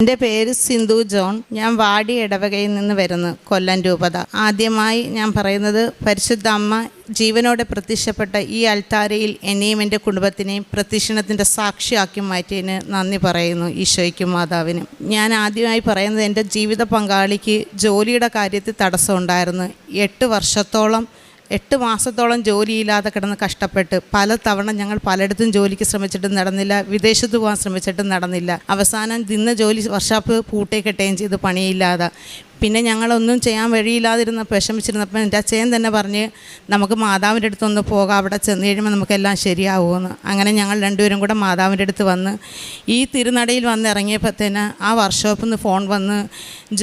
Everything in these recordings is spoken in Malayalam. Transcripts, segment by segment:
എൻ്റെ പേര് സിന്ധു ജോൺ. ഞാൻ വാടി ഇടവകയിൽ നിന്ന് വരുന്നു, കൊല്ലം രൂപത. ആദ്യമായി ഞാൻ പറയുന്നത്, പരിശുദ്ധ അമ്മ ജീവനോടെ പ്രത്യക്ഷപ്പെട്ട ഈ അൾത്താരയിൽ എന്നെയും എൻ്റെ കുടുംബത്തിനെയും പ്രത്യക്ഷണത്തിൻ്റെ സാക്ഷിയാക്കി മാറ്റിയതിന് നന്ദി പറയുന്നു ഈശോയ്ക്കും മാതാവിനും. ഞാൻ ആദ്യമായി പറയുന്നത്, എൻ്റെ ജീവിത പങ്കാളിക്ക് ജോലിയുടെ കാര്യത്തിൽ തടസ്സമുണ്ടായിരുന്നു. 8 മാസത്തോളം ജോലിയില്ലാതെ കിടന്ന് കഷ്ടപ്പെട്ട് പല തവണ ഞങ്ങൾ പലയിടത്തും ജോലിക്ക് ശ്രമിച്ചിട്ടും നടന്നില്ല, വിദേശത്ത് പോകാൻ ശ്രമിച്ചിട്ടും നടന്നില്ല. അവസാനം ഇന്ന് ജോലി വർക്ക്ഷോപ്പ് പൂട്ടിക്കെട്ടുകയും ചെയ്ത് പണിയില്ലാതെ. പിന്നെ ഞങ്ങളൊന്നും ചെയ്യാൻ വഴിയില്ലാതിരുന്നപ്പോൾ വിഷമിച്ചിരുന്നപ്പോൾ എൻ്റെ അച്ഛൻ തന്നെ പറഞ്ഞ്, നമുക്ക് മാതാവിൻ്റെ അടുത്തൊന്ന് പോകാം, അവിടെ ചെന്ന് കഴിയുമ്പോൾ നമുക്കെല്ലാം ശരിയാവുമെന്ന്. അങ്ങനെ ഞങ്ങൾ രണ്ടുപേരും കൂടെ മാതാവിൻ്റെ അടുത്ത് വന്ന് ഈ തിരുനടയിൽ വന്ന് ഇറങ്ങിയപ്പോഴത്തേന് ആ വർക്ക്ഷോപ്പിൽ നിന്ന് ഫോൺ വന്ന്,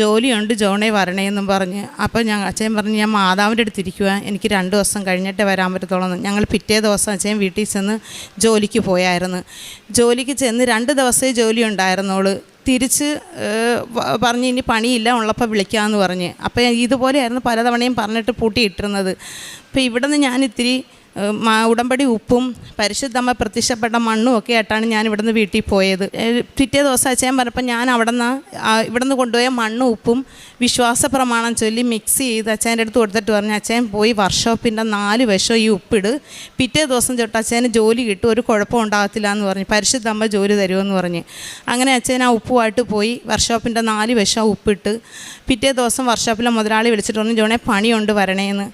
ജോലിയുണ്ട് ജോണേ വരണേന്നും പറഞ്ഞ്. അപ്പോൾ അച്ഛൻ പറഞ്ഞ്, ഞാൻ മാതാവിൻ്റെ അടുത്തിരിക്കുക, എനിക്ക് 2 ദിവസം കഴിഞ്ഞിട്ട് വരാൻ പറ്റത്തുള്ളൂ. ഞങ്ങൾ പിറ്റേ ദിവസം അച്ഛൻ വീട്ടിൽ ചെന്ന് ജോലിക്ക് പോയായിരുന്നു. ജോലിക്ക് ചെന്ന് 2 ദിവസമേ ജോലി ഉണ്ടായിരുന്നുള്ളൂ. തിരിച്ച് പറഞ്ഞ്, ഇനി പണിയില്ല, ഉള്ളപ്പോൾ വിളിക്കാമെന്ന് പറഞ്ഞ്. അപ്പോൾ ഇതുപോലെയായിരുന്നു പലതവണയും പറഞ്ഞിട്ട് പൂട്ടിയിട്ടിരുന്നത്. അപ്പോൾ ഇവിടെ നിന്ന് ഞാനിത്തിരി ഉടമ്പടി ഉപ്പും പരിശുദ്ധമ്മ പ്രത്യക്ഷപ്പെട്ട മണ്ണും ഒക്കെ ആയിട്ടാണ് ഞാൻ ഇവിടുന്ന് വീട്ടിൽ പോയത്. പിറ്റേ ദിവസം അച്ഛൻ പറഞ്ഞപ്പോൾ ഞാൻ ഇവിടുന്ന് കൊണ്ടുപോയ മണ്ണും ഉപ്പും വിശ്വാസ പ്രമാണം ചൊല്ലി മിക്സ് ചെയ്ത് അച്ഛൻ്റെ അടുത്ത് കൊടുത്തിട്ട് പറഞ്ഞു, അച്ഛൻ പോയി വർക്ക്ഷോപ്പിൻ്റെ 4 വശം ഈ ഉപ്പിട്, പിറ്റേ ദിവസം തൊട്ട് അച്ഛന് ജോലി കിട്ടും, ഒരു കുഴപ്പം ഉണ്ടാകത്തില്ല എന്ന് പറഞ്ഞ്, പരിശുദ്ധമ്മ ജോലി തരുമെന്ന് പറഞ്ഞ്. അങ്ങനെ അച്ഛൻ ആ ഉപ്പുമായിട്ട് പോയി വർക്ക്ഷോപ്പിൻ്റെ 4 വശം ഉപ്പിട്ട് പിറ്റേ ദിവസം വർക്ക്ഷോപ്പിലെ മുതലാളി വിളിച്ചിട്ട് പറഞ്ഞു, ജോണേ പണിയുണ്ട് വരണേന്ന്.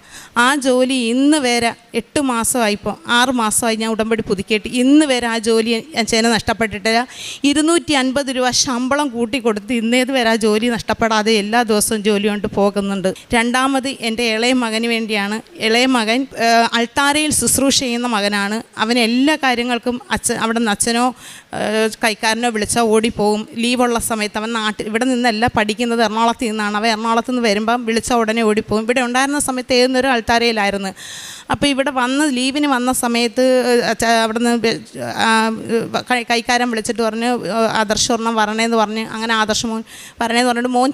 ആ ജോലി ഇന്ന് വരെ 8 മാസമായിപ്പോൾ 6 മാസമായി ഞാൻ ഉടമ്പടി പുതുക്കിയിട്ട് ഇന്ന് വരെ ആ ജോലി അച്ഛനെ നഷ്ടപ്പെട്ടിട്ടില്ല. 250 രൂപ ശമ്പളം കൂട്ടിക്കൊടുത്ത് ഇന്നേത് വരെ ആ ജോലി നഷ്ടപ്പെടാതെ എല്ലാ ദിവസവും ജോലി കൊണ്ട് പോകുന്നുണ്ട്. രണ്ടാമത് എൻ്റെ ഇളയ മകന് വേണ്ടിയാണ്. ഇളയ മകൻ അൾത്താരയിൽ ശുശ്രൂഷ ചെയ്യുന്ന മകനാണ്. അവൻ എല്ലാ കാര്യങ്ങൾക്കും അവിടെ നിന്ന് അച്ഛനോ കൈക്കാരനോ വിളിച്ചാൽ ഓടിപ്പോവും. ലീവുള്ള സമയത്ത് അവൻ ഇവിടെ നിന്നല്ല പഠിക്കുന്നത്, എറണാകുളത്ത് നിന്നാണ്. അവൻ എറണാകുളത്ത് നിന്ന് വരുമ്പം വിളിച്ചാൽ ഉടനെ ഓടിപ്പോവും. ഇവിടെ ഉണ്ടായിരുന്ന സമയത്ത് ഏതൊരു അൾത്താരയിലായിരുന്നു. അപ്പോൾ ഇവിടെ ലീവിന് വന്ന സമയത്ത് അവിടെ നിന്ന് കൈക്കാരൻ വിളിച്ചിട്ട് പറഞ്ഞ്, ആദർശവർണ്ണം വരണേന്ന് പറഞ്ഞ്, അങ്ങനെ ആദർശമോൻ വരണേന്ന് പറഞ്ഞിട്ട് മോൻ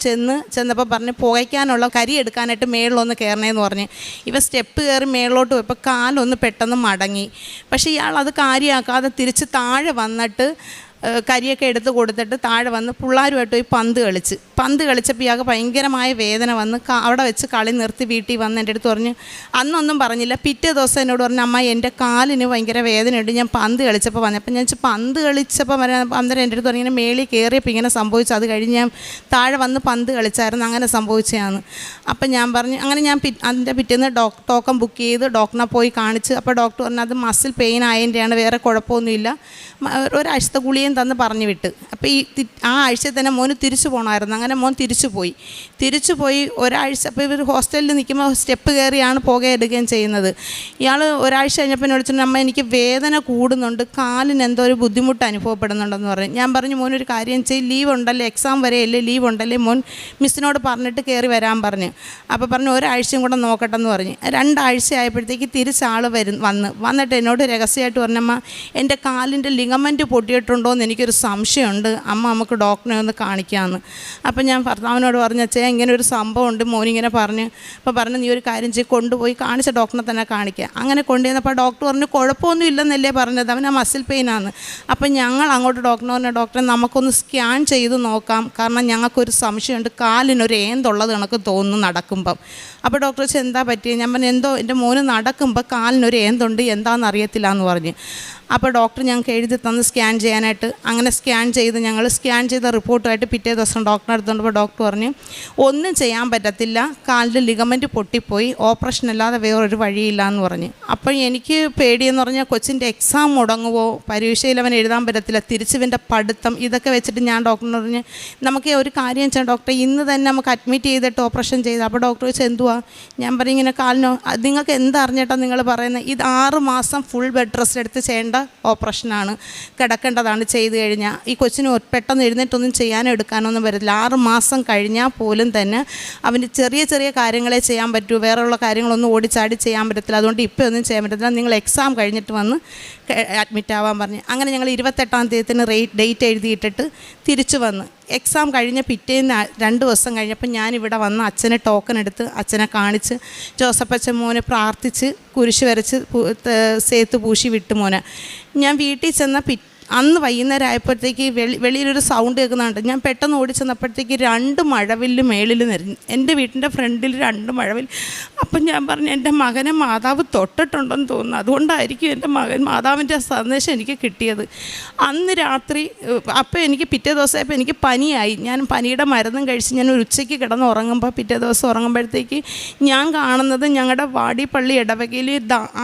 ചെന്നപ്പോൾ പറഞ്ഞ്, പുകയ്ക്കാനുള്ള കരി എടുക്കാനായിട്ട് മേളിലൊന്ന് കയറണേന്ന് പറഞ്ഞ്. ഇവ സ്റ്റെപ്പ് കയറി മേളിലോട്ട് പോയപ്പോൾ കാലൊന്ന് പെട്ടെന്ന് മടങ്ങി. പക്ഷേ ഇയാൾ അത് കാര്യമാക്കാതെ തിരിച്ച് താഴെ വന്നിട്ട് കരിയൊക്കെ എടുത്ത് കൊടുത്തിട്ട് താഴെ വന്ന് പിള്ളേരുമായിട്ട് പോയി പന്ത് കളിച്ചപ്പോൾ ഇയാൾക്ക് ഭയങ്കരമായ വേദന വന്ന് അവിടെ വെച്ച് കളി നിർത്തി വീട്ടിൽ വന്ന് എൻ്റെ അടുത്ത് പറഞ്ഞ്, അന്നൊന്നും പറഞ്ഞില്ല. പിറ്റേ ദിവസം എന്നോട് പറഞ്ഞു, അമ്മ എൻ്റെ കാലിന് ഭയങ്കര വേദനയുണ്ട്, ഞാൻ പന്ത് കളിച്ചപ്പോൾ വന്നപ്പോൾ ഞാൻ പന്ത് കളിച്ചപ്പോൾ അന്നേരം എൻ്റെ അടുത്ത് പറഞ്ഞു, ഇങ്ങനെ മേളിൽ കയറിയപ്പോൾ ഇങ്ങനെ സംഭവിച്ചു, അത് കഴിഞ്ഞ് ഞാൻ താഴെ വന്ന് പന്ത് കളിച്ചായിരുന്നു, അങ്ങനെ സംഭവിച്ചതാണ്. അപ്പം ഞാൻ പറഞ്ഞു, അങ്ങനെ ഞാൻ അതിൻ്റെ പിറ്റേന്ന് ടോക്കൺ ബുക്ക് ചെയ്ത് ഡോക്ടറിനെ പോയി കാണിച്ച്. അപ്പോൾ ഡോക്ടർ പറഞ്ഞു, അത് മസിൽ പെയിൻ ആയതിൻ്റെയാണ്, വേറെ കുഴപ്പമൊന്നുമില്ല, ഒരാഴ്ചത്തെ ഗുളികയും തന്ന് പറഞ്ഞു വിട്ട്. അപ്പോൾ ആ ആഴ്ച തന്നെ മോന് തിരിച്ചു പോകണമായിരുന്നു. അങ്ങനെ മോൻ തിരിച്ചു പോയി ഒരാഴ്ച. അപ്പോൾ ഇവർ ഹോസ്റ്റലിൽ നിൽക്കുമ്പോൾ സ്റ്റെപ്പ് കയറിയാണ് എടുക്കുകയും ചെയ്യുന്നത്. ഇയാൾ ഒരാഴ്ച കഴിഞ്ഞപ്പോൾ വിളിച്ചിട്ട്, അമ്മ എനിക്ക് വേദന കൂടുന്നുണ്ട്, കാലിന് എന്തോ ഒരു ബുദ്ധിമുട്ട് അനുഭവപ്പെടുന്നുണ്ടെന്ന് പറഞ്ഞു. ഞാൻ പറഞ്ഞു, മോനൊരു കാര്യം ലീവ് ഉണ്ടല്ലേ, എക്സാം വരെയല്ലേ, ലീവ് ഉണ്ടല്ലേ, മോൻ മിസ്സിനോട് പറഞ്ഞിട്ട് കയറി വരാൻ പറഞ്ഞു. അപ്പോൾ പറഞ്ഞു, ഒരാഴ്ചയും കൂടെ നോക്കട്ടെന്ന് പറഞ്ഞ്. 2 ആഴ്ച ആയപ്പോഴത്തേക്ക് തിരിച്ചാൾ വന്നിട്ട് എന്നോട് രഹസ്യമായിട്ട് പറഞ്ഞമ്മ, എൻ്റെ കാലിൻ്റെ ലിഗമെൻറ്റ് പൊട്ടിയിട്ടുണ്ടോ എന്ന് എനിക്കൊരു സംശയമുണ്ട്, അമ്മ നമുക്ക് ഡോക്ടറെ ഒന്ന് കാണിക്കാമെന്ന്. അപ്പം ഞാൻ ഭർത്താവിനോട് പറഞ്ഞു, അച്ഛാ ഇങ്ങനെ ഒരു സംഭവമുണ്ട്, മോനിങ്ങനെ പറഞ്ഞു. അപ്പോൾ പറഞ്ഞു, നീ ഒരു കാര്യം കൊണ്ടുപോയി കാണിച്ച ഡോക്ടറെ തന്നെ കാണിക്കുക. അങ്ങനെ കൊണ്ടുവന്നപ്പോൾ ഡോക്ടർ പറഞ്ഞു, കുഴപ്പമൊന്നും ഇല്ലെന്നല്ലേ പറഞ്ഞത്, അവന് മസിൽ പെയിനാണ്. അപ്പം ഞങ്ങൾ അങ്ങോട്ട് ഡോക്ടറിനെ പറഞ്ഞു, ഡോക്ടറെ നമുക്കൊന്ന് സ്കാൻ ചെയ്ത് നോക്കാം, കാരണം ഞങ്ങൾക്കൊരു സംശയമുണ്ട്, കാലിനൊരു ഏന്തുള്ളത് കണക്ക് തോന്നുന്നു നടക്കുമ്പം. അപ്പോൾ ഡോക്ടർ വെച്ചാൽ എന്താ പറ്റിയത്? ഞാൻ പറഞ്ഞു, എന്തോ എൻ്റെ മോന് നടക്കുമ്പോൾ കാലിനൊരു ഏന്തുണ്ട്, എന്താണെന്ന് അറിയത്തില്ല എന്ന് പറഞ്ഞു. അപ്പോൾ ഡോക്ടർ ഞങ്ങൾക്ക് എഴുതി തന്ന് സ്കാൻ ചെയ്യാനായിട്ട്. അങ്ങനെ ഞങ്ങൾ സ്കാൻ ചെയ്ത റിപ്പോർട്ടുമായിട്ട് പിറ്റേ ദിവസം ഡോക്ടറെ അടുത്തുകൊണ്ടപ്പോൾ ഡോക്ടർ പറഞ്ഞു, ഒന്നും ചെയ്യാൻ പറ്റത്തില്ല, കാലിൻ്റെ ലിഗമെൻറ്റ് പൊട്ടിപ്പോയി, ഓപ്പറേഷൻ അല്ലാതെ വേറൊരു വഴിയില്ല എന്ന് പറഞ്ഞു. അപ്പോൾ എനിക്ക് പേടിയെന്ന് പറഞ്ഞാൽ, കൊച്ചിൻ്റെ എക്സാം മുടങ്ങുമോ, പരീക്ഷയിൽ അവൻ എഴുതാൻ പറ്റത്തില്ല, തിരിച്ചുവിൻ്റെ പഠിത്തം, ഇതൊക്കെ വെച്ചിട്ട് ഞാൻ ഡോക്ടറിന് പറഞ്ഞ്, നമുക്ക് ഒരു കാര്യം ചെയ്യാം ഡോക്ടറെ, ഇന്ന് തന്നെ നമുക്ക് അഡ്മിറ്റ് ചെയ്തിട്ട് ഓപ്പറേഷൻ ചെയ്ത്. അപ്പോൾ ഡോക്ടർ ചോദിച്ചാൽ എന്തുവാ? ഞാൻ പറയും, ഇങ്ങനെ കാലിനോ, നിങ്ങൾക്ക് എന്തറിഞ്ഞിട്ടാണ് നിങ്ങൾ പറയുന്നത്? ഇത് 6 മാസം ഫുൾ ബെഡ് റെസ്റ്റ് എടുത്ത് ചെയ്യേണ്ട ഓപ്പറേഷനാണ്, കിടക്കേണ്ടതാണ്. ചെയ്ത് കഴിഞ്ഞാൽ ഈ കൊച്ചിന് പെട്ടെന്ന് എഴുന്നേറ്റൊന്നും ചെയ്യാനോ എടുക്കാനൊന്നും പറ്റത്തില്ല. 6 മാസം കഴിഞ്ഞാൽ പോലും തന്നെ അവന് ചെറിയ കാര്യങ്ങളെ ചെയ്യാൻ പറ്റൂ, വേറെയുള്ള കാര്യങ്ങളൊന്നും ഓടിച്ചാടി ചെയ്യാൻ പറ്റത്തില്ല. അതുകൊണ്ട് ഇപ്പോൾ ഒന്നും ചെയ്യാൻ പറ്റത്തില്ല, നിങ്ങൾ എക്സാം കഴിഞ്ഞിട്ട് വന്ന് അഡ്മിറ്റ് ആവാൻ പറഞ്ഞു. അങ്ങനെ ഞങ്ങൾ 28-ാം തീയതിന് ഡേറ്റ് എഴുതിയിട്ടിട്ട് തിരിച്ചു വന്ന്. എക്സാം കഴിഞ്ഞ പിറ്റേന്ന് 2 ദിവസം കഴിഞ്ഞപ്പോൾ ഞാനിവിടെ വന്ന് അച്ഛനെ ടോക്കൺ എടുത്ത് അച്ഛനെ കാണിച്ച് ജോസഫച്ചൻ മോനെ പ്രാർത്ഥിച്ച് കുരിശ് വരച്ച് സേത്ത് പൂശി വിട്ടു മോനെ. ഞാൻ വീട്ടിൽ ചെന്ന അന്ന് വൈകുന്നേരം ആയപ്പോഴത്തേക്ക് വെളിയിലൊരു സൗണ്ട് കേൾക്കുന്നുണ്ട്. ഞാൻ പെട്ടെന്ന് ഓടിച്ചെന്നപ്പോഴത്തേക്ക് 2 മഴവില്ല് മേളിൽ നിറഞ്ഞു, എൻ്റെ വീട്ടിൻ്റെ ഫ്രണ്ടിൽ 2 മഴവില്ല്. അപ്പം ഞാൻ പറഞ്ഞു, എൻ്റെ മകനെ മാതാവ് തൊട്ടിട്ടുണ്ടെന്ന് തോന്നുന്നു, അതുകൊണ്ടായിരിക്കും എൻ്റെ മകൻ മാതാവിൻ്റെ സന്ദേശം എനിക്ക് കിട്ടിയത്. അന്ന് രാത്രി അപ്പോൾ എനിക്ക് പിറ്റേ ദിവസമായപ്പോൾ എനിക്ക് പനിയായി. ഞാൻ പനിയുടെ മരുന്നും കഴിച്ച് ഞാൻ ഒരു ഉച്ചയ്ക്ക് കിടന്ന് ഉറങ്ങുമ്പോൾ പിറ്റേ ദിവസം ഉറങ്ങുമ്പോഴത്തേക്ക് ഞാൻ കാണുന്നത് ഞങ്ങളുടെ വാടിപ്പള്ളി ഇടവകയിൽ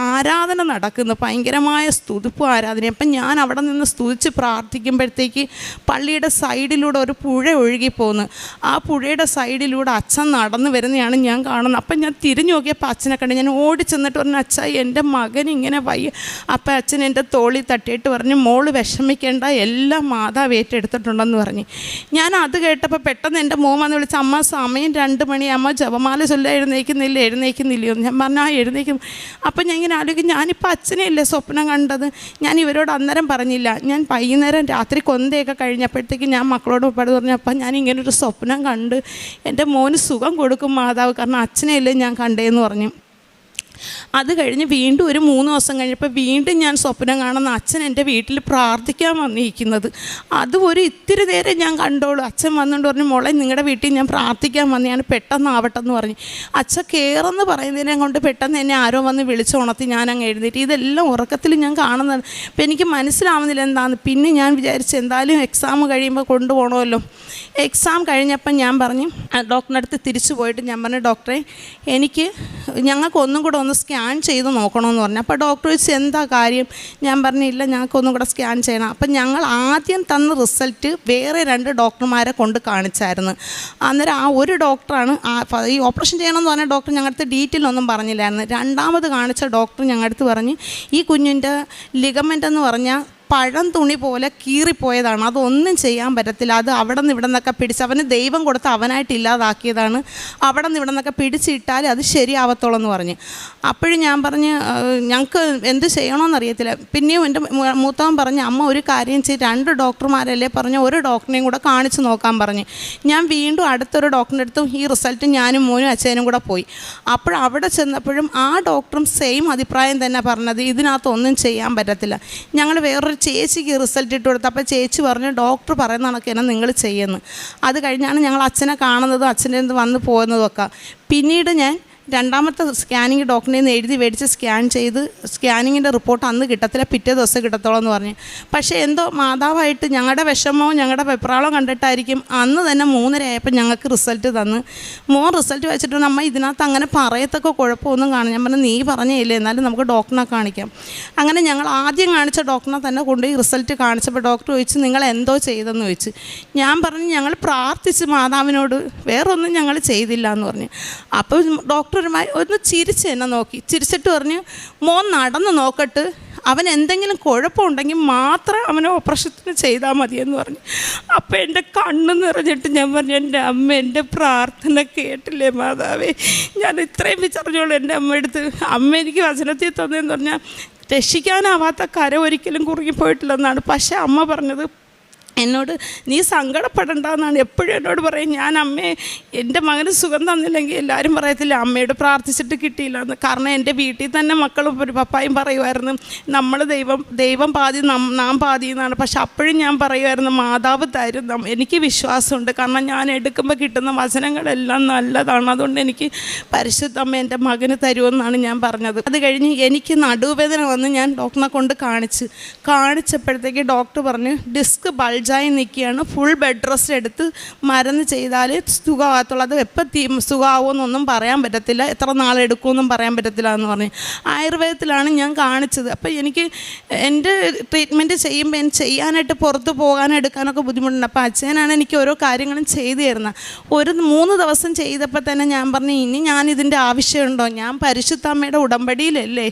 ആരാധന നടക്കുന്നു, ഭയങ്കരമായ സ്തുതിപ്പും ആരാധന. അപ്പം ഞാൻ അവിടെ നിന്ന് സ്തുതിച്ച് പ്രാർത്ഥിക്കുമ്പോഴത്തേക്ക് പള്ളിയുടെ സൈഡിലൂടെ ഒരു പുഴ ഒഴുകിപ്പോകുന്നു. ആ പുഴയുടെ സൈഡിലൂടെ അച്ഛൻ നടന്നു വരുന്നതാണ് ഞാൻ കാണുന്നത്. അപ്പം ഞാൻ തിരിഞ്ഞു നോക്കിയപ്പോൾ അച്ഛനെ കണ്ട്. ഞാൻ ഓടി ചെന്നിട്ട് പറഞ്ഞു, അച്ഛാ എൻ്റെ മകൻ ഇങ്ങനെ വയ്യ. അപ്പം അച്ഛൻ എൻ്റെ തോളിൽ തട്ടിയിട്ട് പറഞ്ഞു, മോള് വിഷമിക്കേണ്ട, എല്ലാം മാതാവ് ഏറ്റെടുത്തിട്ടുണ്ടെന്ന് പറഞ്ഞു. ഞാൻ അത് കേട്ടപ്പോൾ പെട്ടെന്ന് എൻ്റെ മോൻ വന്ന് വിളിച്ച്, അമ്മ സമയം 2 മണി, അമ്മ ജപമാല ചൊല്ല എഴുന്നേൽക്കുന്നില്ലയോ? ഞാൻ പറഞ്ഞു, ആ എഴുന്നേക്കും. അപ്പം ഞാൻ ഇങ്ങനെ ആലോചിക്കും, ഞാനിപ്പോൾ അച്ഛനെയല്ലേ സ്വപ്നം കണ്ടത്. ഞാൻ ഇവരോട് അന്നേരം പറഞ്ഞില്ല. ഞാൻ വൈകുന്നേരം രാത്രി കൊന്തയൊക്കെ കഴിഞ്ഞപ്പോഴത്തേക്ക് ഞാൻ മക്കളോട് പറഞ്ഞു, അപ്പം ഞാൻ ഇങ്ങനൊരു സ്വപ്നം കണ്ട് എൻ്റെ മോന് സുഖം കൊടുക്കും മാതാവ്, കാരണം അച്ഛനെയല്ലേ ഞാൻ കണ്ടേന്ന് പറഞ്ഞു. അത് കഴിഞ്ഞ് വീണ്ടും ഒരു 3 ദിവസം കഴിഞ്ഞപ്പോൾ വീണ്ടും ഞാൻ സ്വപ്നം കാണുന്ന അച്ഛൻ എൻ്റെ വീട്ടിൽ പ്രാർത്ഥിക്കാൻ വന്നിരിക്കുന്നത്. അതും ഒരു ഇത്തിരി നേരം ഞാൻ കണ്ടോളൂ. അച്ഛൻ വന്നുകൊണ്ട് പറഞ്ഞു, മോളെ നിങ്ങളുടെ വീട്ടിൽ ഞാൻ പ്രാർത്ഥിക്കാൻ വന്നതാണ്, പെട്ടെന്നാവട്ടെ എന്ന് പറഞ്ഞു. അച്ഛൻ കയറെന്ന് പറയുന്നതിനെ കൊണ്ട് പെട്ടെന്ന് എന്നെ ആരോ വന്ന് വിളിച്ചുണർത്തി ഞാൻ അങ്ങ് എഴുന്നേറ്റ്. ഇതെല്ലാം ഉറക്കത്തിൽ ഞാൻ കാണുന്നത്. അപ്പം എനിക്ക് മനസ്സിലാവുന്നില്ല എന്താണെന്ന്. പിന്നെ ഞാൻ വിചാരിച്ചു എന്തായാലും എക്സാം കഴിയുമ്പോൾ കൊണ്ടുപോകണമല്ലോ. എക്സാം കഴിഞ്ഞപ്പം ഞാൻ പറഞ്ഞു, ഡോക്ടറിൻ്റെ അടുത്ത് തിരിച്ചു പോയിട്ട് ഞാൻ പറഞ്ഞു, ഡോക്ടറെ ഞങ്ങൾക്ക് ഒന്നും കൂടെ ഒന്ന് സ്കാൻ ചെയ്ത് നോക്കണമെന്ന് പറഞ്ഞു. അപ്പോൾ ഡോക്ടർ ചോദിച്ചു, എന്താ കാര്യം? ഞാൻ പറഞ്ഞില്ല, ഞങ്ങൾക്കൊന്നും കൂടെ സ്കാൻ ചെയ്യണം. അപ്പം ഞങ്ങൾ ആദ്യം തന്ന റിസൾട്ട് വേറെ 2 ഡോക്ടർമാരെ കൊണ്ട് കാണിച്ചായിരുന്നു. അന്നേരം ആ ഒരു ഡോക്ടറാണ് ഈ ഓപ്പറേഷൻ ചെയ്യണമെന്ന് പറഞ്ഞ ഡോക്ടർ ഞങ്ങളുടെ ഡീറ്റെയിൽ ഒന്നും പറഞ്ഞില്ലായിരുന്നു. രണ്ടാമത് കാണിച്ച ഡോക്ടർ ഞങ്ങളുടെ പറഞ്ഞ്, ഈ കുഞ്ഞിൻ്റെ ലിഗമെൻ്റ് എന്ന് പറഞ്ഞാൽ പഴം തുണി പോലെ കീറിപ്പോയതാണ്, അതൊന്നും ചെയ്യാൻ പറ്റത്തില്ല, അത് അവിടെ നിന്ന് ഇവിടെ നിന്നൊക്കെ പിടിച്ച് അവന് ദൈവം കൊടുത്ത് അവനായിട്ട് ഇല്ലാതാക്കിയതാണ്, അവിടെ നിന്ന് ഇവിടെ നിന്നൊക്കെ പിടിച്ചിട്ടാൽ അത് ശരിയാവത്തോളം എന്ന് പറഞ്ഞ്. അപ്പോഴും ഞാൻ പറഞ്ഞ്, ഞങ്ങൾക്ക് എന്ത് ചെയ്യണമെന്നറിയത്തില്ല. പിന്നെയും എൻ്റെ മൂത്തവൻ പറഞ്ഞ്, അമ്മ ഒരു കാര്യം ചെയ്ത് 2 ഡോക്ടർമാരല്ലേ പറഞ്ഞ്, ഒരു ഡോക്ടറിനെയും കൂടെ കാണിച്ച് നോക്കാൻ പറഞ്ഞ്. ഞാൻ വീണ്ടും അടുത്തൊരു ഡോക്ടറിൻ്റെ അടുത്തും ഈ റിസൾട്ട് ഞാനും മോനും അച്ഛനും കൂടെ പോയി. അവിടെ ചെന്നപ്പോഴും ആ ഡോക്ടറും സെയിം അഭിപ്രായം തന്നെ പറഞ്ഞത്, ഇതിനകത്തൊന്നും ചെയ്യാൻ പറ്റത്തില്ല. ഞങ്ങൾ വേറൊരു ചേച്ചിക്ക് റിസൾട്ട് ഇട്ട് കൊടുത്തു. അപ്പോൾ ചേച്ചി പറഞ്ഞു, ഡോക്ടർ പറയുന്ന കണക്ക് നിങ്ങൾ ചെയ്യുന്നു. അത് കഴിഞ്ഞാണ് ഞങ്ങൾ അച്ഛനെ കാണുന്നതും അച്ഛൻ്റെ അടുത്ത് വന്ന് പോകുന്നതും ഒക്കെ. പിന്നീട് ഞാൻ രണ്ടാമത്തെ സ്കാനിങ് ഡോക്ടറിൽ നിന്ന് എഴുതി മേടിച്ച് സ്കാൻ ചെയ്ത് സ്കാനിങ്ങിൻ്റെ റിപ്പോർട്ട് അന്ന് കിട്ടത്തില്ല, പിറ്റേ ദിവസം കിട്ടത്തോളം എന്ന് പറഞ്ഞു. പക്ഷേ എന്തോ മാതാവായിട്ട് ഞങ്ങളുടെ വിഷമവും ഞങ്ങളുടെ വെപ്രാളവും കണ്ടിട്ടായിരിക്കും അന്ന് തന്നെ 3:30 ആയപ്പോൾ ഞങ്ങൾക്ക് റിസൾട്ട് തന്ന്. മോൻ റിസൾട്ട് വെച്ചിട്ട് അമ്മ ഇതിനകത്ത് അങ്ങനെ പറയത്തൊക്കെ കുഴപ്പമൊന്നും കാണും. ഞാൻ പറഞ്ഞു, നീ പറഞ്ഞില്ലേ, എന്നാലും നമുക്ക് ഡോക്ടറിനെ കാണിക്കാം. അങ്ങനെ ഞങ്ങൾ ആദ്യം കാണിച്ച ഡോക്ടറിനെ തന്നെ കൊണ്ട് ഈ റിസൾട്ട് കാണിച്ചപ്പോൾ ഡോക്ടർ ചോദിച്ചു, നിങ്ങൾ എന്തോ ചെയ്തെന്ന് ചോദിച്ചു. ഞാൻ പറഞ്ഞു, ഞങ്ങൾ പ്രാർത്ഥിച്ച് മാതാവിനോട്, വേറൊന്നും ഞങ്ങൾ ചെയ്തില്ല എന്ന് പറഞ്ഞു. അപ്പോൾ ഡോക്ടർ ഒന്ന് ചിരിച്ച് എന്നെ നോക്കി, ചിരിച്ചിട്ട് പറഞ്ഞു, മോൻ നടന്ന് നോക്കട്ട്, അവൻ എന്തെങ്കിലും കുഴപ്പമുണ്ടെങ്കിൽ മാത്രം അവനെ ഓപ്പറേഷത്തിന് ചെയ്താൽ മതിയെന്ന് പറഞ്ഞു. അപ്പോൾ എൻ്റെ കണ്ണ് നിറഞ്ഞിട്ട് ഞാൻ പറഞ്ഞു, എൻ്റെ അമ്മ എൻ്റെ പ്രാർത്ഥന കേട്ടില്ലേ മാതാവേ, ഞാൻ ഇത്രയും വിചാരിച്ചോളൂ എൻ്റെ അമ്മയെടുത്ത്. അമ്മ എനിക്ക് വചനത്തിൽ തന്നതെന്ന് പറഞ്ഞാൽ രക്ഷിക്കാനാവാത്ത കര ഒരിക്കലും കുറുകിപ്പോയിട്ടില്ലെന്നാണ്. പക്ഷേ അമ്മ പറഞ്ഞത് എന്നോട്, നീ സങ്കടപ്പെടണ്ടെന്നാണ് എപ്പോഴും എന്നോട് പറയും. ഞാൻ അമ്മയെ, എൻ്റെ മകന് സുഖം തന്നില്ലെങ്കിൽ എല്ലാവരും പറയത്തില്ല അമ്മയോട് പ്രാർത്ഥിച്ചിട്ട് കിട്ടിയില്ല എന്ന്. കാരണം എൻ്റെ വീട്ടിൽ തന്നെ മക്കളും പപ്പായും പറയുമായിരുന്നു, നമ്മൾ ദൈവം പാതി നാം പാതി എന്നാണ്. പക്ഷെ അപ്പോഴും ഞാൻ പറയുമായിരുന്നു, മാതാവ് തരും, എനിക്ക് വിശ്വാസമുണ്ട്, കാരണം ഞാൻ എടുക്കുമ്പോൾ കിട്ടുന്ന വചനങ്ങളെല്ലാം നല്ലതാണ്, അതുകൊണ്ട് എനിക്ക് പരിശുദ്ധ അമ്മ എൻ്റെ മകന് തരുമെന്നാണ് ഞാൻ പറഞ്ഞത്. അത് കഴിഞ്ഞ് എനിക്ക് നടുവേദന വന്ന് ഞാൻ ഡോക്ടറിനെ കൊണ്ട് കാണിച്ചപ്പോഴത്തേക്ക് ഡോക്ടർ പറഞ്ഞു, ഡിസ്ക് ബൾജായി നിൽക്കുകയാണ്, ഫുൾ ബെഡ് റെസ്റ്റ് എടുത്ത് മരുന്ന് ചെയ്താൽ സുഖമാകത്തുള്ളൂ, അത് എപ്പോൾ സുഖമാവുമെന്നൊന്നും പറയാൻ പറ്റത്തില്ല, എത്ര നാളെടുക്കുമെന്നും പറയാൻ പറ്റത്തില്ല എന്ന് പറഞ്ഞു. ആയുർവേദത്തിലാണ് ഞാൻ കാണിച്ചത്. അപ്പോൾ എനിക്ക് എൻ്റെ ട്രീറ്റ്മെൻറ്റ് ചെയ്യുമ്പോൾ എനിക്ക് ചെയ്യാനായിട്ട് പുറത്ത് പോകാനും എടുക്കാനൊക്കെ ബുദ്ധിമുട്ടുണ്ട്. അപ്പോൾ അച്ഛനാണ് എനിക്ക് ഓരോ കാര്യങ്ങളും ചെയ്തു തരുന്നത്. ഒരു 3 ദിവസം ചെയ്തപ്പോൾ തന്നെ ഞാൻ പറഞ്ഞു, ഇനി ഞാനിതിൻ്റെ ആവശ്യമുണ്ടോ, ഞാൻ പരിശുദ്ധ അമ്മയുടെ ഉടമ്പടിയിലല്ലേ,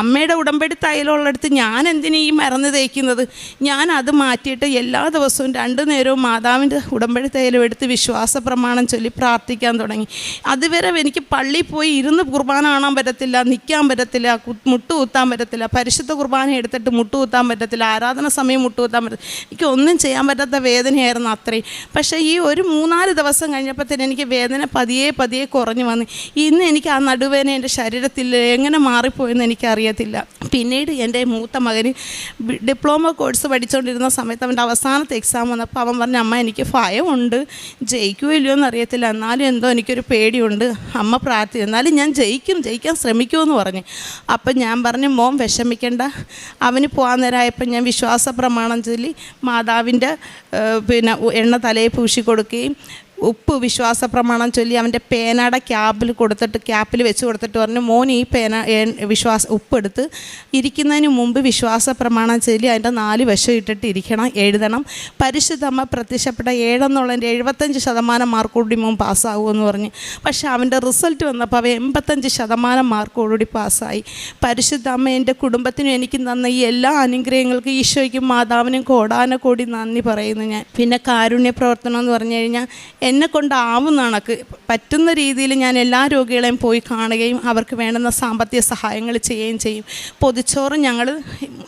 അമ്മയുടെ ഉടമ്പടി തൈലമുള്ളിടത്ത് ഞാൻ എന്തിനു ഈ മരുന്ന് തേക്കുന്നത്, ഞാൻ അത് മാറ്റിയിട്ട് എല്ലാ ദിവസവും 2 നേരവും മാതാവിൻ്റെ ഉടമ്പടി തൈലം എടുത്ത് വിശ്വാസ പ്രമാണം ചൊല്ലി പ്രാർത്ഥിക്കാൻ തുടങ്ങി. അതുവരെ എനിക്ക് പള്ളിയിൽ പോയി ഇരുന്ന് കുർബാന കാണാൻ പറ്റത്തില്ല, നിൽക്കാൻ പറ്റത്തില്ല, മുട്ടുകുത്താൻ പറ്റത്തില്ല, പരിശുദ്ധ കുർബാന എടുത്തിട്ട് മുട്ടുകുത്താൻ പറ്റത്തില്ല, ആരാധന സമയം മുട്ടുകുത്താൻ പറ്റത്തില്ല. എനിക്ക് ഒന്നും ചെയ്യാൻ പറ്റാത്ത വേദനയായിരുന്നു അത്രയും. പക്ഷേ ഈ ഒരു 3-4 ദിവസം കഴിഞ്ഞപ്പോഴത്തേന് എനിക്ക് വേദന പതിയെ കുറഞ്ഞു വന്നു. ഇന്ന് എനിക്ക് ആ നടുവേദന എൻ്റെ ശരീരത്തിൽ എങ്ങനെ മാറിപ്പോയെന്ന് എനിക്കറിയത്തില്ല. പിന്നീട് എൻ്റെ മൂത്ത മകന് ഡിപ്ലോമ കോഴ്സ് പഠിച്ചുകൊണ്ടിരുന്ന സമയത്ത് അവൻ്റെ അവസാനത്തെ എക്സാം വന്നപ്പോൾ അവൻ പറഞ്ഞു, അമ്മ എനിക്ക് ഭയമുണ്ട്, ജയിക്കുമോ ഇല്ലയോ എന്നറിയത്തില്ല, എന്നാലും എന്തോ എനിക്കൊരു പേടിയുണ്ട്, അമ്മ എന്നാലും ഞാൻ ജയിക്കാൻ ശ്രമിക്കുമെന്ന് പറഞ്ഞു. അപ്പം ഞാൻ പറഞ്ഞു, മോൻ വിഷമിക്കേണ്ട. അവന് പോകാൻ നേരമായപ്പോൾ ഞാൻ വിശ്വാസ പ്രമാണം ചൊല്ലി മാതാവിൻ്റെ എണ്ണ തലയിൽ പൂശി കൊടുക്കുകയും ഉപ്പ് വിശ്വാസ പ്രമാണം ചൊല്ലി അവൻ്റെ പേനയുടെ ക്യാപ്പിൽ വെച്ച് കൊടുത്തിട്ട് പറഞ്ഞു, മോൻ ഈ ഉപ്പെടുത്ത് ഇരിക്കുന്നതിന് മുമ്പ് വിശ്വാസ പ്രമാണം ചൊല്ലി അതിൻ്റെ 4 വശം ഇട്ടിട്ട് എഴുതണം. പരിശുദ്ധമ്മ പ്രത്യക്ഷപ്പെട്ട 7 എന്നുള്ളതിൻ്റെ 75% മാർക്കോടുകൂടി മോൻ പാസ്സാകുമെന്ന് പറഞ്ഞു. പക്ഷേ അവൻ്റെ റിസൾട്ട് വന്നപ്പോൾ അവൻ 85% മാർക്കോടുകൂടി പാസ്സായി. പരിശുദ്ധ അമ്മ എൻ്റെ കുടുംബത്തിനും എനിക്ക് തന്ന ഈ എല്ലാ അനുഗ്രഹങ്ങൾക്കും ഈശോയ്ക്കും മാതാവിനും കോടാനക്കോടി നന്ദി പറയുന്നു ഞാൻ. പിന്നെ കാരുണ്യ പ്രവർത്തനം എന്ന് പറഞ്ഞു കഴിഞ്ഞാൽ എന്നെ കൊണ്ടാവുന്ന കണക്ക് പറ്റുന്ന രീതിയിൽ ഞാൻ എല്ലാ രോഗികളെയും പോയി കാണുകയും അവർക്ക് വേണ്ടുന്ന സാമ്പത്തിക സഹായങ്ങൾ ചെയ്യുകയും ചെയ്യും. പൊതിച്ചോറ് ഞങ്ങൾ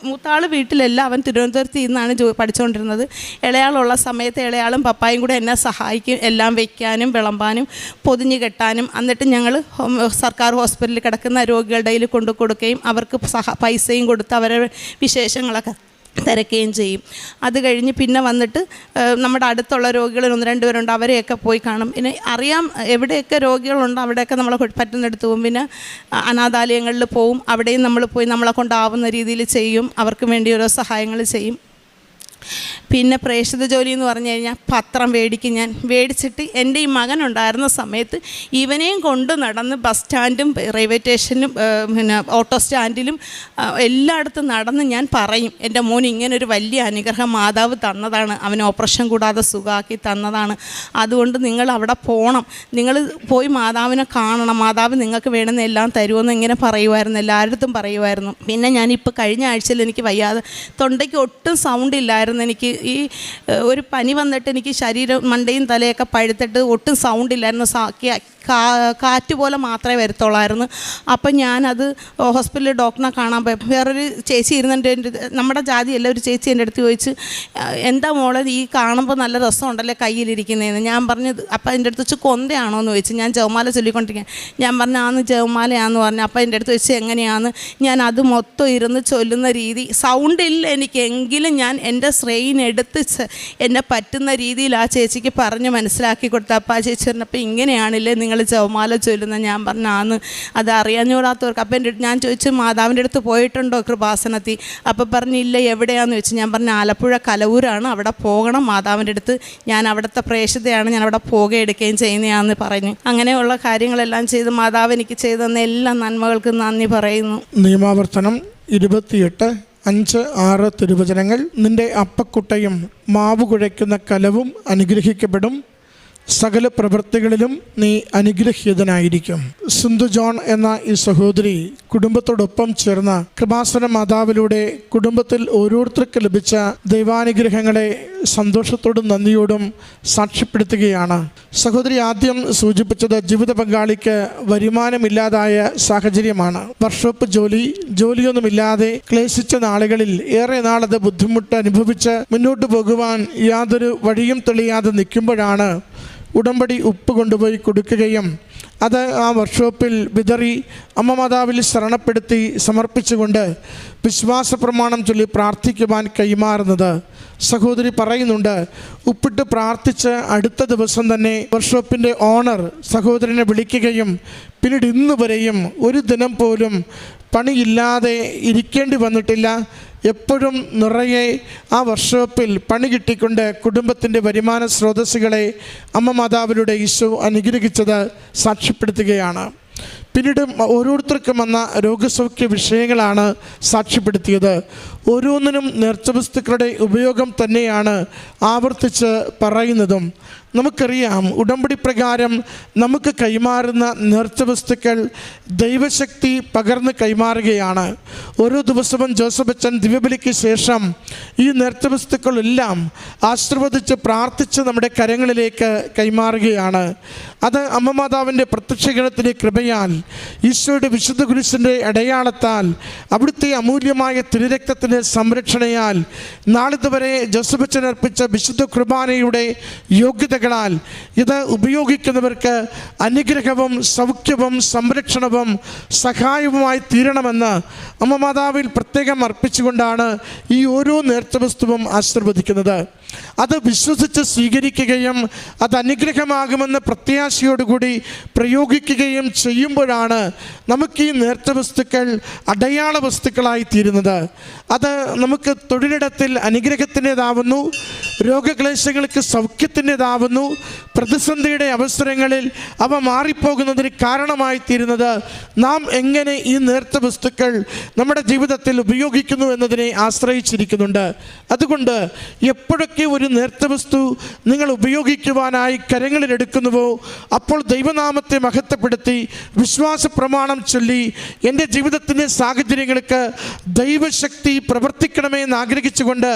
മൂത്താൾ വീട്ടിലല്ല, അവൻ തിരുവനന്തപുരത്ത് നിന്നാണ് പഠിച്ചുകൊണ്ടിരുന്നത്. ഇളയാളുള്ള സമയത്ത് ഇളയാളും പപ്പായും കൂടെ എന്നെ സഹായിക്കും, എല്ലാം വയ്ക്കാനും വിളമ്പാനും പൊതിഞ്ഞ് കെട്ടാനും. എന്നിട്ട് ഞങ്ങൾ സർക്കാർ ഹോസ്പിറ്റലിൽ കിടക്കുന്ന രോഗികളുടെ കയ്യിൽ കൊണ്ടു കൊടുക്കുകയും അവർക്ക് പൈസയും കൊടുത്ത് അവരുടെ വിശേഷങ്ങളൊക്കെ തിരക്കുകയും ചെയ്യും. അത് കഴിഞ്ഞ് പിന്നെ വന്നിട്ട് നമ്മുടെ അടുത്തുള്ള രോഗികൾ 1-2 പേരുണ്ട്, അവരെയൊക്കെ പോയി കാണും. പിന്നെ അറിയാം എവിടെയൊക്കെ രോഗികളുണ്ടോ അവിടെയൊക്കെ നമ്മളെ പറ്റുന്നിടത്ത് പോകും. പിന്നെ അനാഥാലയങ്ങളിൽ പോവും, അവിടെയും നമ്മൾ പോയി നമ്മളെ കൊണ്ടാവുന്ന രീതിയിൽ ചെയ്യും, അവർക്ക് വേണ്ടി ഓരോ സഹായങ്ങൾ ചെയ്യും. പിന്നെ പ്രേക്ഷിത ജോലി എന്ന് പറഞ്ഞു കഴിഞ്ഞാൽ പത്രം ഞാൻ മേടിച്ചിട്ട് എൻ്റെ ഈ മകനുണ്ടായിരുന്ന സമയത്ത് ഇവനെയും കൊണ്ട് നടന്ന് ബസ് സ്റ്റാൻഡും റെയിൽവേ സ്റ്റേഷനും പിന്നെ ഓട്ടോ സ്റ്റാൻഡിലും എല്ലായിടത്തും നടന്ന് ഞാൻ പറയും, എൻ്റെ മോൻ ഇങ്ങനൊരു വലിയ അനുഗ്രഹം മാതാവ് തന്നതാണ്, അവന് ഓപ്പറേഷൻ കൂടാതെ സുഖമാക്കി തന്നതാണ്, അതുകൊണ്ട് നിങ്ങൾ അവിടെ പോകണം, നിങ്ങൾ പോയി മാതാവിനെ കാണണം, മാതാവ് നിങ്ങൾക്ക് വേണമെന്ന് എല്ലാം തരുമെന്ന് ഇങ്ങനെ പറയുമായിരുന്നു, എല്ലായിടത്തും പറയുമായിരുന്നു. പിന്നെ ഞാനിപ്പോൾ കഴിഞ്ഞ ആഴ്ചയിൽ എനിക്ക് വയ്യാതെ തൊണ്ടയ്ക്ക് ഒട്ടും സൗണ്ട് ഇല്ലായിരുന്നു. എനിക്ക് ഈ ഒരു പനി വന്നിട്ട് എനിക്ക് ശരീരം മണ്ടയും തലയൊക്കെ പഴുത്തിട്ട് ഒട്ടും സൗണ്ട് ഇല്ലായിരുന്നു, കാറ്റ് പോലെ മാത്രമേ വരത്തുള്ളായിരുന്നു. അപ്പം ഞാനത് ഹോസ്പിറ്റലിൽ ഡോക്ടറിനെ കാണാൻ പോയി. വേറൊരു ചേച്ചി ഇരുന്നിട്ട് നമ്മുടെ ജാതിയല്ല, ഒരു ചേച്ചി എൻ്റെ അടുത്ത് ചോദിച്ച്, എന്താ മോളെ ഈ കാണുമ്പോൾ നല്ല രസമുണ്ടല്ലേ കയ്യിലിരിക്കുന്നതെന്ന്. ഞാൻ പറഞ്ഞു, അപ്പം എൻ്റെ അടുത്ത് വെച്ച് കൊന്തയാണോ എന്ന് ചോദിച്ചു. ഞാൻ ജവമാല ചൊല്ലിക്കൊണ്ടിരിക്കാൻ. ഞാൻ പറഞ്ഞു ആന്ന് ജവമാലയാണെന്ന് പറഞ്ഞു. അപ്പം എൻ്റെ അടുത്ത് വെച്ച് എങ്ങനെയാണെന്ന് ഞാൻ അത് മൊത്തം ഇരുന്ന് ചൊല്ലുന്ന രീതി, സൗണ്ടില്ല എനിക്കെങ്കിലും ഞാൻ എൻ്റെ സ്ട്രെയിൻ എടുത്ത് എന്നെ പറ്റുന്ന രീതിയിൽ ആ ചേച്ചിക്ക് പറഞ്ഞ് മനസ്സിലാക്കി കൊടുത്തു. അപ്പോൾ ആ ചേച്ചി പറഞ്ഞപ്പോൾ ഇങ്ങനെയാണില്ലേ നിങ്ങൾ ജവമാല ചൊല്ലുന്ന. ഞാൻ പറഞ്ഞു ആന്ന്, അത് അറിയാഞ്ഞൂടാത്തവർക്ക്. അപ്പം ഞാൻ ചോദിച്ചു മാതാവിൻ്റെ അടുത്ത് പോയിട്ടുണ്ടോ കൃപാസനത്തിൽ? അപ്പം പറഞ്ഞില്ല, എവിടെയാണെന്ന് ചോദിച്ചു. ഞാൻ പറഞ്ഞു ആലപ്പുഴ കലവൂരാണ്, അവിടെ പോകണം മാതാവിൻ്റെ അടുത്ത്, ഞാൻ അവിടുത്തെ പ്രേക്ഷിതയാണ്, ഞാൻ അവിടെ എടുക്കുകയും ചെയ്യുന്നതാണെന്ന് പറഞ്ഞു. അങ്ങനെയുള്ള കാര്യങ്ങളെല്ലാം ചെയ്ത് മാതാവ് എനിക്ക് ചെയ്തു തന്ന എല്ലാ നന്മകൾക്കും നന്ദി പറയുന്നു. നിയമാവർത്തനം 28:5-6 തിരുവചനങ്ങൾ. നിന്റെ അപ്പക്കുട്ടയും മാവ് കുഴയ്ക്കുന്ന കലവും അനുഗ്രഹിക്കപ്പെടും, സകല പ്രവൃത്തികളിലും നീ അനുഗ്രഹീതനായിരിക്കും. സിന്ധു ജോൺ എന്ന ഈ സഹോദരി കുടുംബത്തോടൊപ്പം ചേർന്ന കൃപാസന മാതാവിലൂടെ കുടുംബത്തിൽ ഓരോരുത്തർക്ക് ലഭിച്ച ദൈവാനുഗ്രഹങ്ങളെ സന്തോഷത്തോടും നന്ദിയോടും സാക്ഷ്യപ്പെടുത്തുകയാണ്. സഹോദരി ആദ്യം സൂചിപ്പിച്ചത് ജീവിത പങ്കാളിക്ക് വരുമാനമില്ലാതായ സാഹചര്യമാണ്. വർക്ക്ഷോപ്പ് ജോലിയൊന്നുമില്ലാതെ ക്ലേശിച്ച നാളുകളിൽ ഏറെ നാളത് ബുദ്ധിമുട്ട് അനുഭവിച്ച് മുന്നോട്ട് പോകുവാൻ യാതൊരു വഴിയും തെളിയാതെ നിൽക്കുമ്പോഴാണ് ഉടമ്പടി ഉപ്പ് കൊണ്ടുപോയി കൊടുക്കുകയും അത് ആ വർക്ക്ഷോപ്പിൽ വിതറി അമ്മ മാതാവിൽ ശരണപ്പെടുത്തി സമർപ്പിച്ചുകൊണ്ട് വിശ്വാസ പ്രമാണം ചൊല്ലി പ്രാർത്ഥിക്കുവാൻ കൈമാറുന്നത്. സഹോദരി പറയുന്നുണ്ട്, ഉപ്പിട്ട് പ്രാർത്ഥിച്ച് അടുത്ത ദിവസം തന്നെ വർക്ക്ഷോപ്പിൻ്റെ ഓണർ സഹോദരനെ വിളിക്കുകയും പിന്നീട് ഇന്ന് വരെയും ഒരു ദിനം പോലും പണിയില്ലാതെ ഇരിക്കേണ്ടി വന്നിട്ടില്ല. എപ്പോഴും നിറയെ ആ വർക്ക്ഷോപ്പിൽ പണി കിട്ടിക്കൊണ്ട് കുടുംബത്തിൻ്റെ വരുമാന സ്രോതസ്സുകളെ അമ്മ മാതാവിലൂടെ ഈശോ അനുഗ്രഹിച്ചത് സാക്ഷ്യപ്പെടുത്തുകയാണ്. പിന്നീട് ഓരോരുത്തർക്കും വന്ന രോഗസൗഖ്യ വിഷയങ്ങളാണ് സാക്ഷ്യപ്പെടുത്തിയത്. ഓരോന്നിനും നേർച്ച വസ്തുക്കളുടെ ഉപയോഗം തന്നെയാണ് ആവർത്തിച്ച് പറയുന്നതും. നമുക്കറിയാം, ഉടമ്പടി പ്രകാരം നമുക്ക് കൈമാറുന്ന നേർച്ച വസ്തുക്കൾ ദൈവശക്തി പകർന്ന് കൈമാറുകയാണ്. ഓരോ ദിവസവും ജോസഫ് അച്ഛൻ ദിവ്യബലിക്ക് ശേഷം ഈ നേർച്ച വസ്തുക്കളെല്ലാം ആശീർവദിച്ച് പ്രാർത്ഥിച്ച് നമ്മുടെ കരങ്ങളിലേക്ക് കൈമാറുകയാണ്. അത് അമ്മ മാതാവിൻ്റെ പ്രത്യക്ഷീകരണത്തിൻ്റെ കൃപയാൽ, ഈശോയുടെ വിശുദ്ധ കുരിശിൻ്റെ അടയാളത്താൽ, അവിടുത്തെ അമൂല്യമായ തിരുരക്തത്തിൻ്റെ സംരക്ഷണയാൽ, നാളിതുവരെ ജോസഫ് അച്ഛൻ അർപ്പിച്ച വിശുദ്ധ കുർബാനയുടെ യോഗ്യതകളാൽ ഇത് ഉപയോഗിക്കുന്നവർക്ക് അനുഗ്രഹവും സൗഖ്യവും സംരക്ഷണവും സഹായവുമായി തീരണമെന്ന് അമ്മ മാതാവിൽ പ്രത്യേകം അർപ്പിച്ചുകൊണ്ടാണ് ഈ ഓരോ നേർച്ച വസ്തുവും ആശീർവദിക്കുന്നത്. അത് വിശ്വസിച്ച് സ്വീകരിക്കുകയും അത് അനുഗ്രഹമാകുമെന്ന് പ്രത്യാശയോടുകൂടി പ്രയോഗിക്കുകയും ചെയ്യുമ്പോഴാണ് നമുക്ക് ഈ നേർച്ച വസ്തുക്കൾ അടയാള വസ്തുക്കളായി തീരുന്നത്. അത് നമുക്ക് തൊഴിലിടത്തിൽ അനുഗ്രഹത്തിൻ്റെതാവുന്നു, രോഗക്ലേശങ്ങൾക്ക് സൗഖ്യത്തിൻ്റെതാവുന്നു, പ്രതിസന്ധിയുടെ അവസരങ്ങളിൽ അവ മാറിപ്പോകുന്നതിന് കാരണമായി തീരുന്നത് നാം എങ്ങനെ ഈ നേർച്ച വസ്തുക്കൾ നമ്മുടെ ജീവിതത്തിൽ ഉപയോഗിക്കുന്നു എന്നതിനെ ആശ്രയിച്ചിരിക്കുന്നുണ്ട്. അതുകൊണ്ട് എപ്പോഴൊക്കെ ഒരു നേർച്ച വസ്തു നിങ്ങൾ ഉപയോഗിക്കുവാനായി കരങ്ങളിലെടുക്കുന്നുവോ അപ്പോൾ ദൈവനാമത്തെ മഹത്വപ്പെടുത്തി വിശ്വാസ പ്രമാണം ചൊല്ലി എൻ്റെ ജീവിതത്തിൻ്റെ സാഹചര്യങ്ങൾക്ക് ദൈവശക്തി പ്രവർത്തിക്കണമേ എന്ന് ആഗ്രഹിച്ചുകൊണ്ട്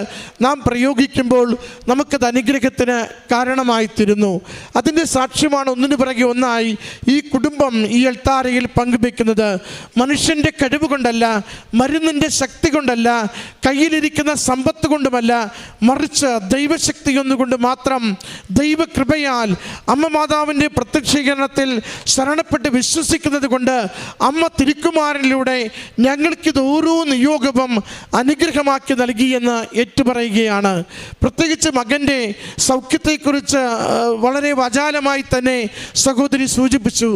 നാം പ്രയോഗിക്കുമ്പോൾ നമുക്കത് അനുഗ്രഹത്തിന് കാരണമായി തീരുന്നു. അതിൻ്റെ സാക്ഷ്യമാണ് ഒന്നിനു പിറകെ ഒന്നായി ഈ കുടുംബം ഈ അൾത്താരയിൽ പങ്കുവെക്കുന്നത്. മനുഷ്യൻ്റെ കഴിവ് കൊണ്ടല്ല, മരുന്നിൻ്റെ ശക്തി കൊണ്ടല്ല, കയ്യിലിരിക്കുന്ന സമ്പത്ത് കൊണ്ടുമല്ല, മറിച്ച് ദൈവശക്തി ഒന്നുകൊണ്ട് മാത്രം, ദൈവകൃപയാൽ അമ്മ മാതാവിൻ്റെ പ്രത്യക്ഷീകരണത്തിൽ ശരണപ്പെട്ട് വിശ്വസിക്കുന്നത് കൊണ്ട് അമ്മ തിരുക്കുമാരനിലൂടെ ഞങ്ങൾക്കിത് ഓരോ നിയോഗവും അനുഗ്രഹമാക്കി നൽകിയെന്ന് ഏറ്റുപറയുകയാണ്. പ്രത്യേകിച്ച് മകൻ്റെ സൗഖ്യത്തെക്കുറിച്ച് വളരെ വാചാലമായി തന്നെ സഹോദരി സൂചിപ്പിച്ചു.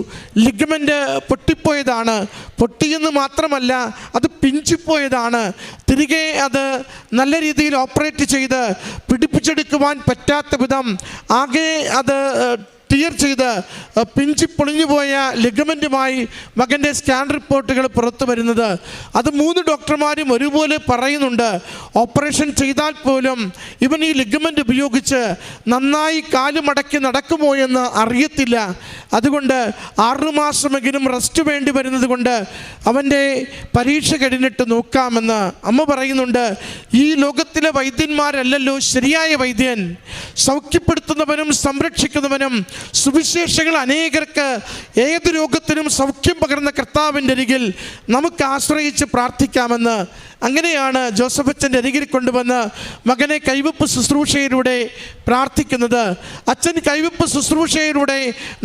ലിഗമെൻ്റ് പൊട്ടിപ്പോയതാണ്. പൊട്ടിയെന്ന് മാത്രമല്ല, അത് പിഞ്ചിപ്പോയതാണ്. തിരികെ അത് നല്ല രീതിയിൽ ഓപ്പറേറ്റ് ചെയ്ത് പിടിപ്പിച്ചെടുക്കുവാൻ പറ്റാത്ത വിധം ആകെ അത് ടിയർ ചെയ്ത് പിഞ്ചി പൊളിഞ്ഞുപോയ ലിഗമെൻറ്റുമായി മകൻ്റെ സ്കാൻ റിപ്പോർട്ടുകൾ പുറത്തു വരുന്നത്. അത് 3 ഡോക്ടർമാരും ഒരുപോലെ പറയുന്നുണ്ട്, ഓപ്പറേഷൻ ചെയ്താൽ പോലും ഇവൻ ഈ ലിഗമെൻ്റ് ഉപയോഗിച്ച് നന്നായി കാല് മടക്കി നടക്കുമോ എന്ന് അറിയത്തില്ല. അതുകൊണ്ട് 6 മാസമെങ്കിലും റെസ്റ്റ് വേണ്ടി വരുന്നത് കൊണ്ട് അവൻ്റെ പരീക്ഷ കഴിഞ്ഞിട്ട് നോക്കാമെന്ന് അമ്മ പറയുന്നുണ്ട്. ഈ ലോകത്തിലെ വൈദ്യന്മാരല്ലല്ലോ ശരിയായ വൈദ്യൻ. സൗഖ്യപ്പെടുത്തുന്നവനും സംരക്ഷിക്കുന്നവനും സുവിശേഷങ്ങൾ അനേകർക്ക് ഏത് രോഗത്തിനും സൗഖ്യം പകർന്ന കർത്താവിൻ്റെ അരികിൽ നമുക്ക് ആശ്രയിച്ച് പ്രാർത്ഥിക്കാമെന്ന്. അങ്ങനെയാണ് ജോസഫ് അച്ഛൻ്റെ അരികിൽ കൊണ്ടുവന്ന് മകനെ കൈവെപ്പ് ശുശ്രൂഷയിലൂടെ പ്രാർത്ഥിക്കുന്നത്. അച്ഛൻ കൈവെപ്പ് ശുശ്രൂഷയിലൂടെ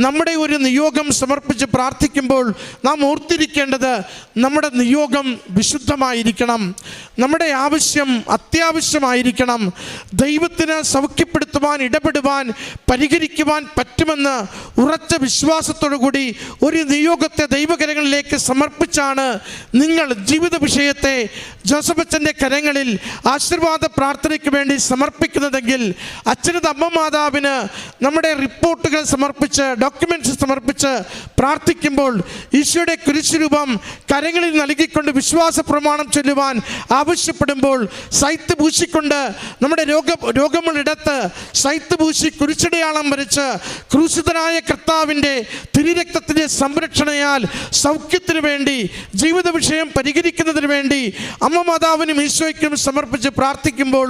നമ്മുടെ ഒരു നിയോഗം സമർപ്പിച്ച് പ്രാർത്ഥിക്കുമ്പോൾ നാം ഓർത്തിരിക്കേണ്ടത് നമ്മുടെ നിയോഗം വിശുദ്ധമായിരിക്കണം, നമ്മുടെ ആവശ്യം അത്യാവശ്യമായിരിക്കണം. ദൈവത്തിന് സൗഖ്യപ്പെടുത്തുവാൻ, ഇടപെടുവാൻ, പരിഹരിക്കുവാൻ പറ്റുമെന്ന് ഉറച്ച വിശ്വാസത്തോടു കൂടി ഒരു നിയോഗത്തെ ദൈവകരങ്ങളിലേക്ക് സമർപ്പിച്ചാണ് നിങ്ങൾ ജീവിത വിഷയത്തെ ജോസഫ് അച്ഛൻ്റെ കരങ്ങളിൽ ആശീർവാദ പ്രാർത്ഥനയ്ക്ക് വേണ്ടി സമർപ്പിക്കുന്നതെങ്കിൽ അച്ഛനത് അമ്മ മാതാവിന് നമ്മുടെ റിപ്പോർട്ടുകൾ സമർപ്പിച്ച്, ഡോക്യുമെൻറ്റ്സ് സമർപ്പിച്ച് പ്രാർത്ഥിക്കുമ്പോൾ ഈശോയുടെ കുരിശുരൂപം കരങ്ങളിൽ നൽകിക്കൊണ്ട് വിശ്വാസ പ്രമാണം ചൊല്ലുവാൻ ആവശ്യപ്പെടുമ്പോൾ സൈത്ത് പൂശിക്കൊണ്ട് നമ്മുടെ രോഗമുള്ളിടത്ത് സൈത്ത് പൂശി കുരിശടയാളം വരച്ച് ക്രൂശിതനായ കർത്താവിൻ്റെ തിരുരക്തത്തിൻ്റെ സംരക്ഷണയാൽ സൗഖ്യത്തിന് വേണ്ടി, ജീവിത വിഷയം പരിഹരിക്കുന്നതിന് വേണ്ടി അമ്മ മാതാവിനും ഈശോയ്ക്കും സമർപ്പിച്ച് പ്രാർത്ഥിക്കുമ്പോൾ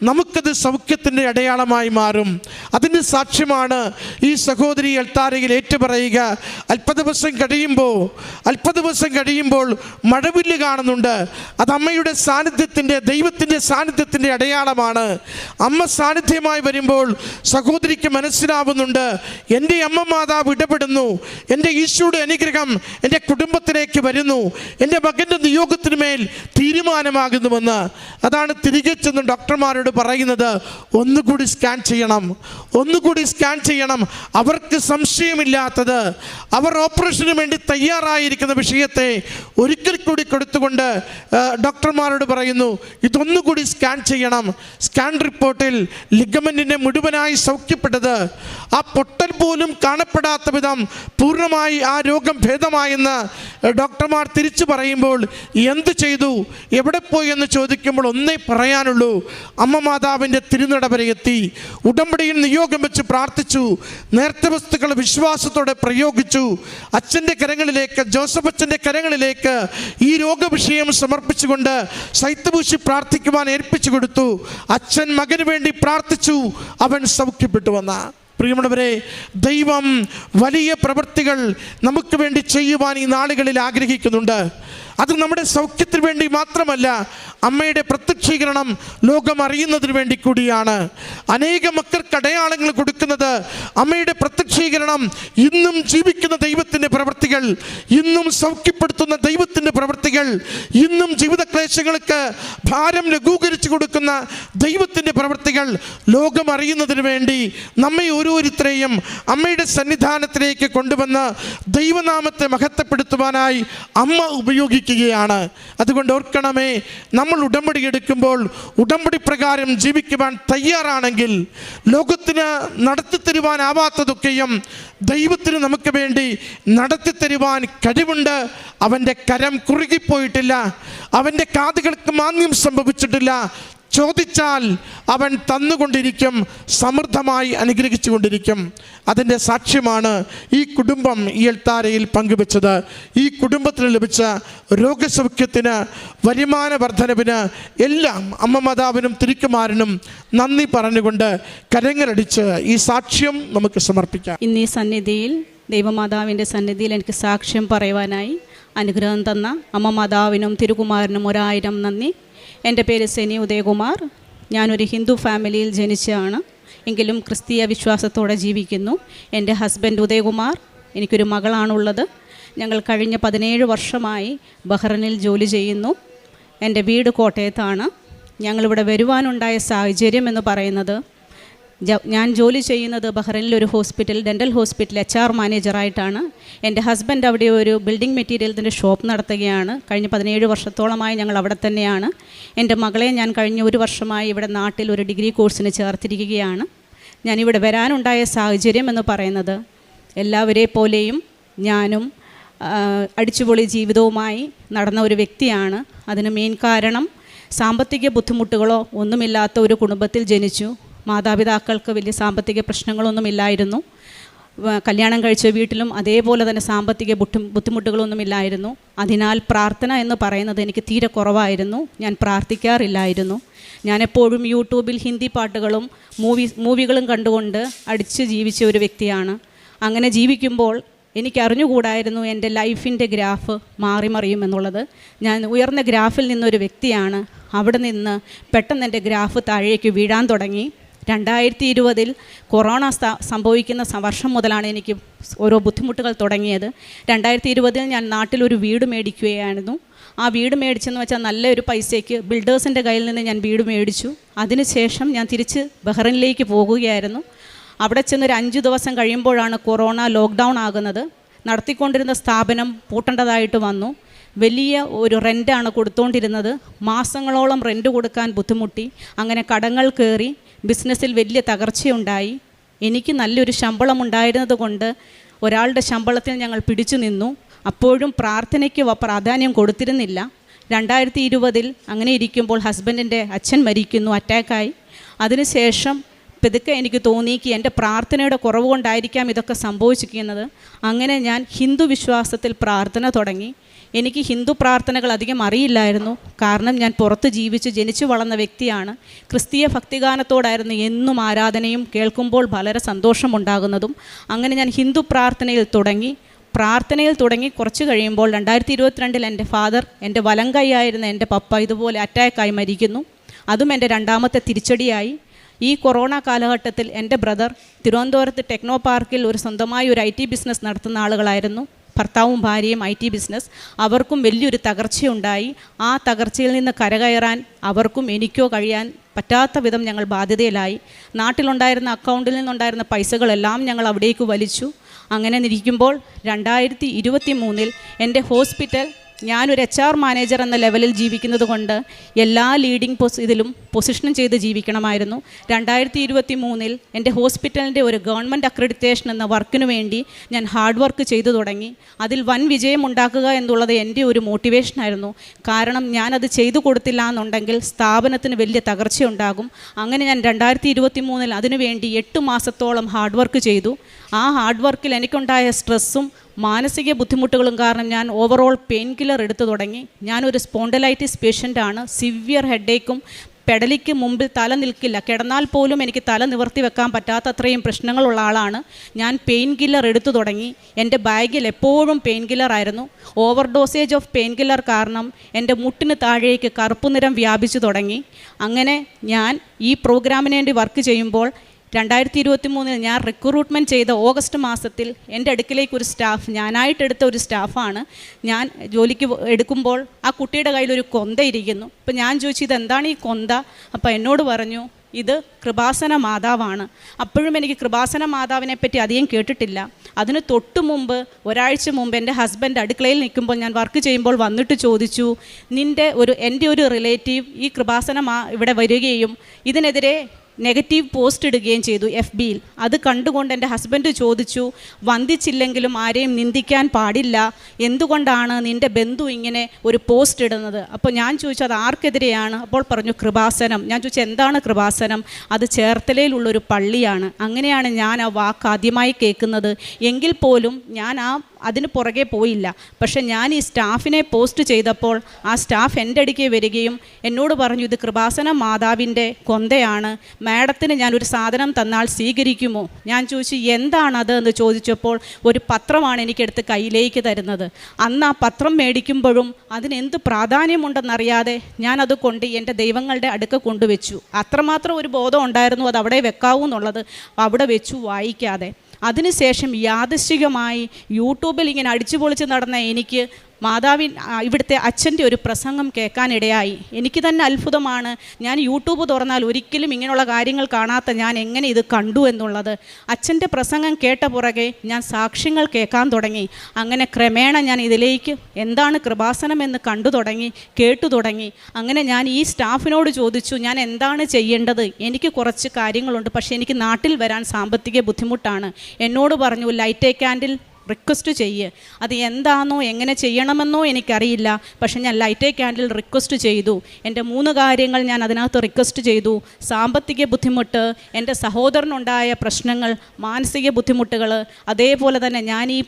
നമുക്കത് സൗഖ്യത്തിൻ്റെ അടയാളമായി മാറും. അതിൻ്റെ സാക്ഷ്യമാണ് ഈ സഹോദരി അൾത്താരയിൽ ഏറ്റുപറയുക. അല്പ ദിവസം കഴിയുമ്പോൾ മഴവില്ല് കാണുന്നുണ്ട്. അത് അമ്മയുടെ സാന്നിധ്യത്തിൻ്റെ, ദൈവത്തിൻ്റെ സാന്നിധ്യത്തിൻ്റെ അടയാളമാണ്. അമ്മ സാന്നിധ്യമായി വരുമ്പോൾ സഹോദരിക്ക് മനസ്സിലാവുന്നുണ്ട്, എൻ്റെ അമ്മ മാതാവ് ഇടപെടുന്നു, എൻ്റെ ഈശോയുടെ അനുഗ്രഹം എൻ്റെ കുടുംബത്തിലേക്ക് വരുന്നു, എൻ്റെ മകൻ്റെ നിയോഗത്തിന് മേൽ തീരുമാനമാകുന്നുവെന്ന്. അതാണ് തിരികെ ചെന്ന് ഡോക്ടർമാരോട് പറയുന്നത്, ഒന്നുകൂടി സ്കാൻ ചെയ്യണം. അവർക്ക് സംശയമില്ലാത്തത്, അവർ ഓപ്പറേഷന് വേണ്ടി തയ്യാറായിരിക്കുന്ന വിഷയത്തെ ഒരിക്കൽ കൂടി കൊടുത്തുകൊണ്ട് ഡോക്ടർമാരോട് പറയുന്നു, ഇതൊന്നുകൂടി സ്കാൻ ചെയ്യണം. സ്കാൻ റിപ്പോർട്ടിൽ ലിഗമെൻറ്റിനെ മുഴുവനായി സൗഖ്യപ്പെട്ടത്, ആ പൊട്ടൽ പോലും കാണപ്പെടാത്ത വിധം പൂർണ്ണമായി ആ രോഗം ഭേദമായെന്ന് ഡോക്ടർമാർ തിരിച്ചു പറയുമ്പോൾ എന്ത് ചെയ്തു, എവിടെ പോയി എന്ന് ചോദിക്കുമ്പോൾ ഒന്നേ പറയാനുള്ളൂ, അമ്മ മാതാവിൻ്റെ തിരുനടവരെ എത്തി, ഉടമ്പടിയിൽ നിയോഗം വെച്ച് പ്രാർത്ഥിച്ചു, നേർച്ച വസ്തുക്കൾ വിശ്വാസത്തോടെ പ്രയോഗിച്ചു, അച്ഛൻ്റെ കരങ്ങളിലേക്ക്, ജോസഫ് അച്ഛൻ്റെ കരങ്ങളിലേക്ക് ഈ രോഗവിഷയം സമർപ്പിച്ചുകൊണ്ട് ശൈത്യപൂശി പ്രാർത്ഥിക്കുവാൻ ഏൽപ്പിച്ചു കൊടുത്തു. അച്ഛൻ മകന് വേണ്ടി പ്രാർത്ഥിച്ചു, അവൻ സൗഖ്യപ്പെട്ടു വന്ന. പ്രിയമുള്ളവരെ, ദൈവം വലിയ പ്രവൃത്തികൾ നമുക്ക് വേണ്ടി ചെയ്യുവാൻ ഈ നാളുകളിൽ ആഗ്രഹിക്കുന്നുണ്ട്. അത് നമ്മുടെ സൗഖ്യത്തിന് വേണ്ടി മാത്രമല്ല, അമ്മയുടെ പ്രത്യക്ഷീകരണം ലോകം അറിയുന്നതിന് വേണ്ടി കൂടിയാണ്. അനേക മക്കൾക്ക് അടയാളങ്ങൾ കൊടുക്കുന്നത് അമ്മയുടെ പ്രത്യക്ഷീകരണം, ഇന്നും ജീവിക്കുന്ന ദൈവത്തിൻ്റെ പ്രവൃത്തികൾ, ഇന്നും സൗഖ്യപ്പെടുത്തുന്ന ദൈവത്തിൻ്റെ പ്രവൃത്തികൾ, ഇന്നും ജീവിത ക്ലേശങ്ങൾക്ക് ഭാരം ലഘൂകരിച്ചു കൊടുക്കുന്ന ദൈവത്തിൻ്റെ പ്രവൃത്തികൾ ലോകം അറിയുന്നതിന് വേണ്ടി നമ്മെ ഓരോരുത്തരെയും അമ്മയുടെ സന്നിധാനത്തിലേക്ക് കൊണ്ടുവന്ന് ദൈവനാമത്തെ മഹത്വപ്പെടുത്തുവാനായി അമ്മ ഉപയോഗിക്കുകയാണ്. അതുകൊണ്ട് ഓർക്കണമേ, നമ്മൾ ഉടമ്പടി എടുക്കുമ്പോൾ ഉടമ്പടി പ്രകാരം ജീവിക്കുവാൻ തയ്യാറാണെങ്കിൽ ലോകത്തിന് നടത്തി തരുവാനാവാത്തതൊക്കെയും ദൈവത്തിന് നമുക്ക് വേണ്ടി നടത്തി തരുവാൻ കഴിവുണ്ട്. അവൻ്റെ കരം കുറുകിപ്പോയിട്ടില്ല, അവൻ്റെ കാതുകൾക്ക് മാന്ദ്യം സംഭവിച്ചിട്ടില്ല. ചോദിച്ചാൽ അവൻ തന്നുകൊണ്ടിരിക്കും, സമൃദ്ധമായി അനുഗ്രഹിച്ചു കൊണ്ടിരിക്കും. അതിൻ്റെ സാക്ഷ്യമാണ് ഈ കുടുംബം ഈ എൽത്താരയിൽ പങ്കുവെച്ചത്. ഈ കുടുംബത്തിന് ലഭിച്ച രോഗസൗഖ്യത്തിന്, വരുമാന വർധനവിന് എല്ലാം അമ്മ മാതാവിനും തിരുക്കുമാരനും നന്ദി പറഞ്ഞുകൊണ്ട് കരങ്ങളടിച്ച് ഈ സാക്ഷ്യം നമുക്ക് സമർപ്പിക്കാം. ഇന്ന് ഈ സന്നിധിയിൽ, ദൈവമാതാവിൻ്റെ സന്നിധിയിൽ എനിക്ക് സാക്ഷ്യം പറയുവാനായി അനുഗ്രഹം തന്ന അമ്മ മാതാവിനും തിരുകുമാരനും 1000 നന്ദി. എൻ്റെ പേര് സെനി ഉദയകുമാർ. ഞാനൊരു ഹിന്ദു ഫാമിലിയിൽ ജനിച്ചതാണ്, എങ്കിലും ക്രിസ്തീയ വിശ്വാസത്തോടെ ജീവിക്കുന്നു. എൻ്റെ ഹസ്ബൻഡ് ഉദയകുമാർ, എനിക്കൊരു മകളാണുള്ളത്. ഞങ്ങൾ കഴിഞ്ഞ 17 വർഷമായി ബഹ്റൈനിൽ ജോലി ചെയ്യുന്നു. എൻ്റെ വീട് കോട്ടയത്താണ്. ഞങ്ങളിവിടെ വരുവാനുണ്ടായ സാഹചര്യം എന്ന് പറയുന്നത്, ഞാൻ ജോലി ചെയ്യുന്നത് ബഹ്റൈനിലൊരു ഹോസ്പിറ്റൽ, ഡെൻ്റൽ ഹോസ്പിറ്റൽ HR മാനേജറായിട്ടാണ്. എൻ്റെ ഹസ്ബൻഡ് അവിടെ ഒരു ബിൽഡിംഗ് മെറ്റീരിയൽസിൻ്റെ ഷോപ്പ് നടത്തുകയാണ്. കഴിഞ്ഞ 17 വർഷത്തോളമായി ഞങ്ങൾ അവിടെ തന്നെയാണ്. എൻ്റെ മകളെ ഞാൻ കഴിഞ്ഞ 1 വർഷമായി ഇവിടെ നാട്ടിൽ ഒരു ഡിഗ്രി കോഴ്സിന് ചേർത്തിരിക്കുകയാണ്. ഞാനിവിടെ വരാനുണ്ടായ സാഹചര്യം എന്ന് പറയുന്നത്, എല്ലാവരെ പോലെയും ഞാനും അടിച്ചുപൊളി ജീവിതവുമായി നടന്ന ഒരു വ്യക്തിയാണ്. അതിന് മെയിൻ കാരണം, സാമ്പത്തിക ബുദ്ധിമുട്ടുകളോ ഒന്നുമില്ലാത്ത ഒരു കുടുംബത്തിൽ ജനിച്ചു. മാതാപിതാക്കൾക്ക് വലിയ സാമ്പത്തിക പ്രശ്നങ്ങളൊന്നുമില്ലായിരുന്നു. കല്യാണം കഴിച്ച വീട്ടിലും അതേപോലെ തന്നെ സാമ്പത്തിക ബുദ്ധിമുട്ടുകളൊന്നുമില്ലായിരുന്നു. അതിനാൽ പ്രാർത്ഥന എന്ന് പറയുന്നത് എനിക്ക് തീരെ കുറവായിരുന്നു. ഞാൻ പ്രാർത്ഥിക്കാറില്ലായിരുന്നു. ഞാനെപ്പോഴും യൂട്യൂബിൽ ഹിന്ദി പാട്ടുകളും മൂവികളും കണ്ടുകൊണ്ട് അടിച്ച് ജീവിച്ച ഒരു വ്യക്തിയാണ്. അങ്ങനെ ജീവിക്കുമ്പോൾ എനിക്കറിഞ്ഞുകൂടായിരുന്നു എൻ്റെ ലൈഫിൻ്റെ ഗ്രാഫ് മാറി മറിയുമെന്നുള്ളത്. ഞാൻ ഉയർന്ന ഗ്രാഫിൽ നിന്നൊരു വ്യക്തിയാണ്. അവിടെ നിന്ന് പെട്ടെന്ന് എൻ്റെ ഗ്രാഫ് താഴേക്ക് വീഴാൻ തുടങ്ങി. 2020 കൊറോണ സംഭവിക്കുന്ന വർഷം മുതലാണ് എനിക്ക് ഓരോ ബുദ്ധിമുട്ടുകൾ തുടങ്ങിയത്. 2020 ഞാൻ നാട്ടിലൊരു വീട് മേടിക്കുകയായിരുന്നു. ആ വീട് മേടിച്ചെന്ന് വെച്ചാൽ നല്ലൊരു പൈസയ്ക്ക് ബിൽഡേഴ്സിൻ്റെ കയ്യിൽ നിന്ന് ഞാൻ വീട് മേടിച്ചു. അതിനുശേഷം ഞാൻ തിരിച്ച് ബഹ്റൈനിലേക്ക് പോകുകയായിരുന്നു. അവിടെ ചെന്നൊരു 5 ദിവസം കഴിയുമ്പോഴാണ് കൊറോണ ലോക്ക്ഡൗൺ ആകുന്നത്. നടത്തിക്കൊണ്ടിരുന്ന സ്ഥാപനം പൂട്ടേണ്ടതായിട്ട് വന്നു. വലിയ ഒരു റെൻ്റാണ് കൊടുത്തുകൊണ്ടിരുന്നത്. മാസങ്ങളോളം റെൻ്റ് കൊടുക്കാൻ ബുദ്ധിമുട്ടി. അങ്ങനെ കടങ്ങൾ കയറി ബിസിനസ്സിൽ വലിയ തകർച്ചയുണ്ടായി. എനിക്ക് നല്ലൊരു ശമ്പളം ഉണ്ടായിരുന്നത് കൊണ്ട് ഒരാളുടെ ശമ്പളത്തിൽ ഞങ്ങൾ പിടിച്ചു നിന്നു. അപ്പോഴും പ്രാർത്ഥനയ്ക്ക് പ്രാധാന്യം കൊടുത്തിരുന്നില്ല. 2020 അങ്ങനെ ഇരിക്കുമ്പോൾ ഹസ്ബൻഡിൻ്റെ അച്ഛൻ മരിക്കുന്നു, അറ്റാക്കായി. അതിനുശേഷം പതുക്കെ എനിക്ക് തോന്നി എൻ്റെ പ്രാർത്ഥനയുടെ കുറവ് കൊണ്ടായിരിക്കാം ഇതൊക്കെ സംഭവിച്ചിരിക്കുന്നത്. അങ്ങനെ ഞാൻ ഹിന്ദു വിശ്വാസത്തിൽ പ്രാർത്ഥന തുടങ്ങി. എനിക്ക് ഹിന്ദു പ്രാർത്ഥനകൾ അധികം അറിയില്ലായിരുന്നു. കാരണം ഞാൻ പുറത്ത് ജീവിച്ച് ജനിച്ചു വളർന്ന വ്യക്തിയാണ്. ക്രിസ്തീയ ഭക്തിഗാനത്തോടായിരുന്നു എന്നും ആരാധനയും, കേൾക്കുമ്പോൾ വളരെ സന്തോഷമുണ്ടാകുന്നതും. അങ്ങനെ ഞാൻ ഹിന്ദു പ്രാർത്ഥനയിൽ തുടങ്ങി കുറച്ച് കഴിയുമ്പോൾ 2022 എൻ്റെ ഫാദർ, എൻ്റെ വലം കൈയായിരുന്ന എൻ്റെ പപ്പ ഇതുപോലെ അറ്റാക്കായി മരിക്കുന്നു. അതും എൻ്റെ രണ്ടാമത്തെ തിരിച്ചടിയായി. ഈ കൊറോണ കാലഘട്ടത്തിൽ എൻ്റെ ബ്രദർ തിരുവനന്തപുരത്ത് ടെക്നോ പാർക്കിൽ സ്വന്തമായി ഒരു IT ബിസിനസ് നടത്തുന്ന ആളുകളായിരുന്നു. ഭർത്താവും ഭാര്യയും IT ബിസിനസ്. അവർക്കും വലിയൊരു തകർച്ചയുണ്ടായി. ആ തകർച്ചയിൽ നിന്ന് കരകയറാൻ അവർക്കും എനിക്കോ കഴിയാൻ പറ്റാത്ത വിധം ഞങ്ങൾ ബാധ്യതയിലായി. നാട്ടിലുണ്ടായിരുന്ന അക്കൗണ്ടിൽ നിന്നുണ്ടായിരുന്ന പൈസകളെല്ലാം ഞങ്ങൾ അവിടേക്ക് വലിച്ചു. അങ്ങനെ ഇരിക്കുമ്പോൾ 2023 എൻ്റെ ഹോസ്പിറ്റൽ ഞാനൊരു HR മാനേജർ എന്ന ലെവലിൽ ജീവിക്കുന്നത് കൊണ്ട് എല്ലാ ലീഡിംഗ് ഇതിലും പൊസിഷനും ചെയ്ത് ജീവിക്കണമായിരുന്നു. 2023 എൻ്റെ ഹോസ്പിറ്റലിൻ്റെ ഒരു ഗവൺമെൻറ് അക്രഡിറ്റേഷൻ എന്ന വർക്കിനു വേണ്ടി ഞാൻ ഹാർഡ് വർക്ക് ചെയ്തു തുടങ്ങി. അതിൽ വൻ വിജയം ഉണ്ടാക്കുക എന്നുള്ളത് എൻ്റെ ഒരു മോട്ടിവേഷനായിരുന്നു. കാരണം ഞാനത് ചെയ്തു കൊടുത്തില്ല എന്നുണ്ടെങ്കിൽ സ്ഥാപനത്തിന് വലിയ തകർച്ചയുണ്ടാകും. അങ്ങനെ ഞാൻ 2023 അതിനുവേണ്ടി 8 മാസത്തോളം ഹാർഡ് വർക്ക് ചെയ്തു. ആ ഹാർഡ് വർക്കിൽ എനിക്കുണ്ടായ സ്ട്രെസ്സും മാനസിക ബുദ്ധിമുട്ടുകളും കാരണം ഞാൻ ഓവറോൾ പെയിൻ കില്ലർ എടുത്തു തുടങ്ങി. ഞാനൊരു സ്പോണ്ടലൈറ്റിസ് പേഷ്യൻ്റാണ്. സിവിയർ ഹെഡേക്കും, പെടലിക്ക് മുമ്പിൽ തല നിൽക്കില്ല, കിടന്നാൽ പോലും എനിക്ക് തല നിവർത്തി വെക്കാൻ പറ്റാത്തത്രയും പ്രശ്നങ്ങളുള്ള ആളാണ് ഞാൻ. പെയിൻ കില്ലർ എടുത്തു തുടങ്ങി. എൻ്റെ ബാഗിൽ എപ്പോഴും പെയിൻ കില്ലർ ആയിരുന്നു. Over dosage of pain killer കാരണം എൻ്റെ മുട്ടിന് താഴേക്ക് കറുപ്പ് നിറം വ്യാപിച്ചു തുടങ്ങി. അങ്ങനെ ഞാൻ ഈ പ്രോഗ്രാമിന് വേണ്ടി വർക്ക് ചെയ്യുമ്പോൾ 2023 ഞാൻ റിക്രൂട്ട്മെൻറ്റ് ചെയ്ത ഓഗസ്റ്റ് മാസത്തിൽ എൻ്റെ അടുക്കിലേക്ക് ഒരു സ്റ്റാഫ്, ഞാനായിട്ടെടുത്ത ഒരു സ്റ്റാഫാണ്. ഞാൻ ജോലിക്ക് എടുക്കുമ്പോൾ ആ കുട്ടിയുടെ കയ്യിലൊരു കൊന്ത ഇരിക്കുന്നു. അപ്പോൾ ഞാൻ ചോദിച്ചു, ഇതെന്താണ് ഈ കൊന്ത? അപ്പോൾ എന്നോട് പറഞ്ഞു, ഇത് കൃപാസന മാതാവാണ്. അപ്പോഴും എനിക്ക് കൃപാസന മാതാവിനെ പറ്റി അധികം കേട്ടിട്ടില്ല. അതിന് തൊട്ട് മുമ്പ്, ഒരാഴ്ച മുമ്പ് എൻ്റെ ഹസ്ബൻഡ് അടുക്കളയിൽ നിൽക്കുമ്പോൾ ഞാൻ വർക്ക് ചെയ്യുമ്പോൾ വന്നിട്ട് ചോദിച്ചു, എൻ്റെ ഒരു റിലേറ്റീവ് ഈ കൃപാസന ഇവിടെ വരികയും ഇതിനെതിരെ നെഗറ്റീവ് പോസ്റ്റ് ഇടുകയും ചെയ്തു FBയിൽ. അത് കണ്ടുകൊണ്ട് എൻ്റെ ഹസ്ബൻഡ് ചോദിച്ചു, വന്ദിച്ചില്ലെങ്കിലും ആരെയും നിന്ദിക്കാൻ പാടില്ല, എന്തുകൊണ്ടാണ് നിൻ്റെ ബന്ധു ഇങ്ങനെ ഒരു പോസ്റ്റ് ഇടുന്നത്? അപ്പോൾ ഞാൻ ചോദിച്ചു, അത് ആർക്കെതിരെയാണ്? അപ്പോൾ പറഞ്ഞു, കൃപാസനം. ഞാൻ ചോദിച്ചു, എന്താണ് കൃപാസനം? അത് ചേർത്തലയിലുള്ളൊരു പള്ളിയാണ്. അങ്ങനെയാണ് ഞാൻ ആ വാക്ക് ആദ്യമായി കേൾക്കുന്നത്. എങ്കിൽ പോലും ഞാൻ അതിന് പുറകെ പോയില്ല. പക്ഷെ ഞാൻ ഈ സ്റ്റാഫിനെ പോസ്റ്റ് ചെയ്തപ്പോൾ ആ സ്റ്റാഫ് എൻ്റെ അടുക്കെ വരികയും എന്നോട് പറഞ്ഞു, ഇത് കൃപാസന മാതാവിൻ്റെ കൊന്തയാണ്, മാഡത്തിന് ഞാനൊരു സാധനം തന്നാൽ സ്വീകരിക്കുമോ? ഞാൻ ചോദിച്ചു, എന്താണത് എന്ന് ചോദിച്ചപ്പോൾ ഒരു പത്രമാണ് എനിക്കെടുത്ത് കയ്യിലേക്ക് തരുന്നത്. അന്ന് ആ പത്രം മേടിക്കുമ്പോഴും അതിനെന്ത് പ്രാധാന്യമുണ്ടെന്നറിയാതെ ഞാനത് കൊണ്ട് എൻ്റെ ദൈവങ്ങളുടെ അടുക്ക കൊണ്ടുവച്ചു. അത്രമാത്രം ഒരു ബോധം ഉണ്ടായിരുന്നു അത് അവിടെ വെക്കാവൂ എന്നുള്ളത്. അവിടെ വെച്ചു വായിക്കാതെ. അതിനുശേഷം യാദൃശ്ചികമായി യൂട്യൂബിൽ ഇങ്ങനെ അടിച്ചു പൊളിച്ച് നടന്ന എനിക്ക് ഇവിടുത്തെ അച്ഛൻ്റെ ഒരു പ്രസംഗം കേൾക്കാനിടയായി. എനിക്ക് തന്നെ അത്ഭുതമാണ്. ഞാൻ യൂട്യൂബ് തുറന്നാൽ ഒരിക്കലും ഇങ്ങനെയുള്ള കാര്യങ്ങൾ കാണാത്ത ഞാൻ എങ്ങനെ ഇത് കണ്ടു എന്നുള്ളത്. അച്ഛൻ്റെ പ്രസംഗം കേട്ട പുറകെ ഞാൻ സാക്ഷ്യങ്ങൾ കേൾക്കാൻ തുടങ്ങി. അങ്ങനെ ക്രമേണ ഞാൻ ഇതിലേക്ക് എന്താണ് കൃപാസനം എന്ന് കണ്ടു തുടങ്ങി, കേട്ടു തുടങ്ങി. അങ്ങനെ ഞാൻ ഈ സ്റ്റാഫിനോട് ചോദിച്ചു, ഞാൻ എന്താണ് ചെയ്യേണ്ടത്? എനിക്ക് കുറച്ച് കാര്യങ്ങളുണ്ട്, പക്ഷേ എനിക്ക് നാട്ടിൽ വരാൻ സാമ്പത്തിക ബുദ്ധിമുട്ടാണ്. എന്നോട് പറഞ്ഞു, ലൈറ്റ് എ ക്യാൻഡിൽ റിക്വസ്റ്റ് ചെയ്യ്. അത് എന്താണെന്നോ എങ്ങനെ ചെയ്യണമെന്നോ എനിക്കറിയില്ല, പക്ഷെ ഞാൻ ലൈറ്റ് എ ക്യാൻഡിൽ റിക്വസ്റ്റ് ചെയ്തു. എൻ്റെ 3 കാര്യങ്ങൾ ഞാൻ അതിനകത്ത് റിക്വസ്റ്റ് ചെയ്തു. സാമ്പത്തിക ബുദ്ധിമുട്ട്, എൻ്റെ സഹോദരനുണ്ടായ പ്രശ്നങ്ങൾ, മാനസിക ബുദ്ധിമുട്ടുകൾ, അതേപോലെ തന്നെ ഞാൻ ഈ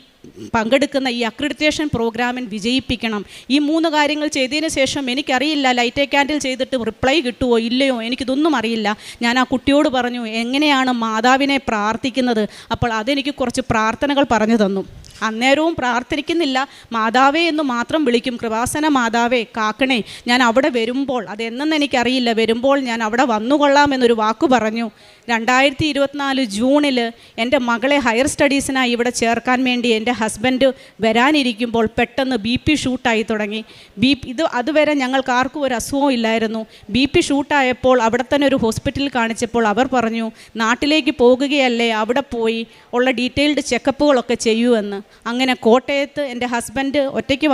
പങ്കെടുക്കുന്ന ഈ അക്രഡിറ്റേഷൻ പ്രോഗ്രാമിൽ വിജയിപ്പിക്കണം. ഈ 3 കാര്യങ്ങൾ ചെയ്തതിന് ശേഷം എനിക്കറിയില്ല ലൈറ്റ് എ ക്യാൻഡിൽ ചെയ്തിട്ട് റിപ്ലൈ കിട്ടുമോ ഇല്ലയോ, എനിക്കിതൊന്നും അറിയില്ല. ഞാൻ ആ കുട്ടിയോട് പറഞ്ഞു, എങ്ങനെയാണ് മാതാവിനെ പ്രാർത്ഥിക്കുന്നത്? അപ്പോൾ അതെനിക്ക് കുറച്ച് പ്രാർത്ഥനകൾ പറഞ്ഞു തന്നു. അന്നേരവും പ്രാർത്ഥിക്കുന്നില്ല, മാതാവേ എന്ന് മാത്രം വിളിക്കും, കൃപാസന മാതാവേ കാക്കണേ. ഞാൻ അവിടെ വരുമ്പോൾ, അതെന്നെന്ന് എനിക്കറിയില്ല, വരുമ്പോൾ ഞാൻ അവിടെ വന്നുകൊള്ളാം എന്നൊരു വാക്ക് പറഞ്ഞു. 2024 ജൂണിൽ എൻ്റെ മകളെ ഹയർ സ്റ്റഡീസിനായി ഇവിടെ ചേർക്കാൻ വേണ്ടി എൻ്റെ ഹസ്ബൻഡ് വരാനിരിക്കുമ്പോൾ പെട്ടെന്ന് BP ഷൂട്ടായി തുടങ്ങി. അതുവരെ ഞങ്ങൾക്ക് ആർക്കും ഒരു അസുഖവും ഇല്ലായിരുന്നു. BP ഷൂട്ടായപ്പോൾ അവിടെ തന്നെ ഒരു ഹോസ്പിറ്റലിൽ കാണിച്ചപ്പോൾ അവർ പറഞ്ഞു, നാട്ടിലേക്ക് പോകുകയല്ലേ, അവിടെ പോയി ഉള്ള ഡീറ്റെയിൽഡ് ചെക്കപ്പുകളൊക്കെ ചെയ്യൂ എന്ന്. അങ്ങനെ കോട്ടയത്ത് എൻ്റെ ഹസ്ബൻഡ് ഒറ്റയ്ക്ക്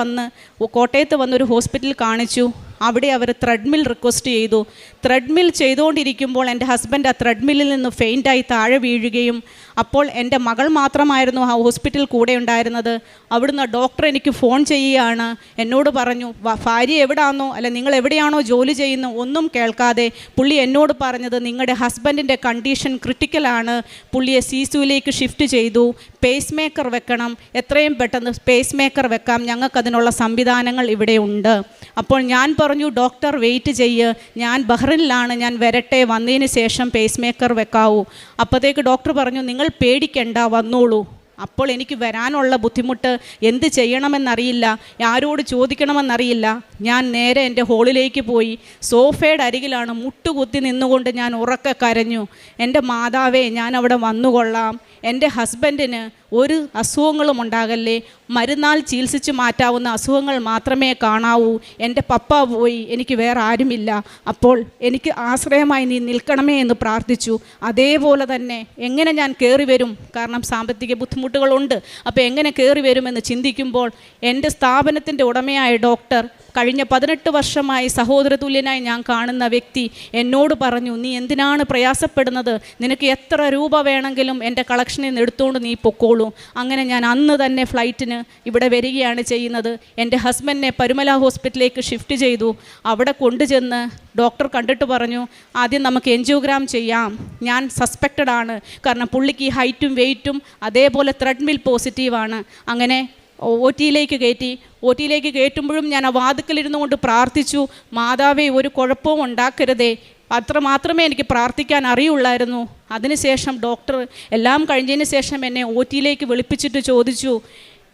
കോട്ടയത്ത് വന്നൊരു ഹോസ്പിറ്റലിൽ കാണിച്ചു. അവിടെ അവർ ത്രെഡ്മിൽ റിക്വസ്റ്റ് ചെയ്തു. ത്രെഡ്മിൽ ചെയ്തുകൊണ്ടിരിക്കുമ്പോൾ എൻ്റെ ഹസ്ബൻഡ് ആ ത്രെഡ്മില്ലിൽ നിന്ന് ഫെയിൻ്റായി താഴെ വീഴുകയും, അപ്പോൾ എൻ്റെ മകൾ മാത്രമായിരുന്നു ആ ഹോസ്പിറ്റൽ കൂടെ ഉണ്ടായിരുന്നത്. അവിടുന്ന് ഡോക്ടർ എനിക്ക് ഫോൺ ചെയ്യുകയാണ്. എന്നോട് പറഞ്ഞു, ഭാര്യ എവിടെയാണോ അല്ല നിങ്ങൾ എവിടെയാണോ ജോലി ചെയ്യുന്നു ഒന്നും കേൾക്കാതെ പുള്ളി എന്നോട് പറഞ്ഞത്, നിങ്ങളുടെ ഹസ്ബൻഡിൻ്റെ കണ്ടീഷൻ ക്രിട്ടിക്കലാണ്, പുള്ളിയെ CCUലേക്ക് ഷിഫ്റ്റ് ചെയ്തു, പേസ് മേക്കർ വെക്കണം, എത്രയും പെട്ടെന്ന് പേസ് മേക്കർ വെക്കാം, ഞങ്ങൾക്കതിനുള്ള സംവിധാനങ്ങൾ ഇവിടെ ഉണ്ട്. അപ്പോൾ ഞാൻ പറഞ്ഞു, ഡോക്ടർ വെയിറ്റ് ചെയ്യ്, ഞാൻ ബഹ്റിനിലാണ്, ഞാൻ വരട്ടെ, വന്നതിന് ശേഷം പേസ് മേക്കർ വെക്കാവൂ. അപ്പോഴത്തേക്ക് ഡോക്ടർ പറഞ്ഞു, നിങ്ങൾ പേടിക്കണ്ട, വന്നോളൂ. അപ്പോൾ എനിക്ക് വരാനുള്ള ബുദ്ധിമുട്ട് എന്ത് ചെയ്യണമെന്നറിയില്ല, ആരോട് ചോദിക്കണമെന്നറിയില്ല. ഞാൻ നേരെ എൻ്റെ ഹോളിലേക്ക് പോയി. സോഫയുടെ അരികിലാണ് മുട്ടുകുത്തി നിന്നുകൊണ്ട് ഞാൻ ഉറക്കെ കരഞ്ഞു, എൻ്റെ മാതാവേ ഞാൻ അവിടെ വന്നുകൊള്ളാം, എൻ്റെ ഹസ്ബൻഡിന് ഒരു അസുഖങ്ങളും ഉണ്ടാകല്ലേ, മരുന്നാൽ ചികിത്സിച്ച് മാറ്റാവുന്ന അസുഖങ്ങൾ മാത്രമേ കാണാവൂ. എൻ്റെ പപ്പ പോയി, എനിക്ക് വേറെ ആരുമില്ല, അപ്പോൾ എനിക്ക് ആശ്രയമായി നീ നിൽക്കണമേ എന്ന് പ്രാർത്ഥിച്ചു. അതേപോലെ തന്നെ എങ്ങനെ ഞാൻ കയറി വരും, കാരണം സാമ്പത്തിക ബുദ്ധിമുട്ടുകളുണ്ട്. അപ്പോൾ എങ്ങനെ കയറി വരുമെന്ന് ചിന്തിക്കുമ്പോൾ എൻ്റെ സ്ഥാപനത്തിൻ്റെ ഉടമയായ ഡോക്ടർ, കഴിഞ്ഞ 18 വർഷമായി സഹോദരതുല്യനായി ഞാൻ കാണുന്ന വ്യക്തി എന്നോട് പറഞ്ഞു, നീ എന്തിനാണ് പ്രയാസപ്പെടുന്നത്, നിനക്ക് എത്ര രൂപ വേണമെങ്കിലും എൻ്റെ കളക്ഷനിൽ നിന്ന് എടുത്തുകൊണ്ട് നീ പൊക്കോളൂ. അങ്ങനെ ഞാൻ അന്ന് തന്നെ ഫ്ലൈറ്റിന് ഇവിടെ വരികയാണ് ചെയ്യുന്നത്. എൻ്റെ ഹസ്ബൻഡിനെ പരുമല ഹോസ്പിറ്റലിലേക്ക് ഷിഫ്റ്റ് ചെയ്തു. അവിടെ കൊണ്ടുചെന്ന് ഡോക്ടർ കണ്ടിട്ട് പറഞ്ഞു, ആദ്യം നമുക്ക് എൻജിയോഗ്രാം ചെയ്യാം. ഞാൻ സസ്പെക്റ്റഡ് ആണ്, കാരണം പുള്ളിക്ക് ഹൈറ്റും വെയ്റ്റും അതേപോലെ ത്രെഡ്മിൽ പോസിറ്റീവാണ്. അങ്ങനെ OT-യിലേക്ക് കയറ്റി. OT-യിലേക്ക് കയറ്റുമ്പോഴും ഞാൻ ആ വാതിക്കലിരുന്നു കൊണ്ട് പ്രാർത്ഥിച്ചു, മാതാവേ ഒരു കുഴപ്പവും ഉണ്ടാക്കരുതേ. അത്ര മാത്രമേ എനിക്ക് പ്രാർത്ഥിക്കാൻ അറിയുള്ളായിരുന്നു. അതിനുശേഷം ഡോക്ടർ എല്ലാം കഴിഞ്ഞതിന് ശേഷം എന്നെ OT-യിലേക്ക് വിളിപ്പിച്ചിട്ട് ചോദിച്ചു,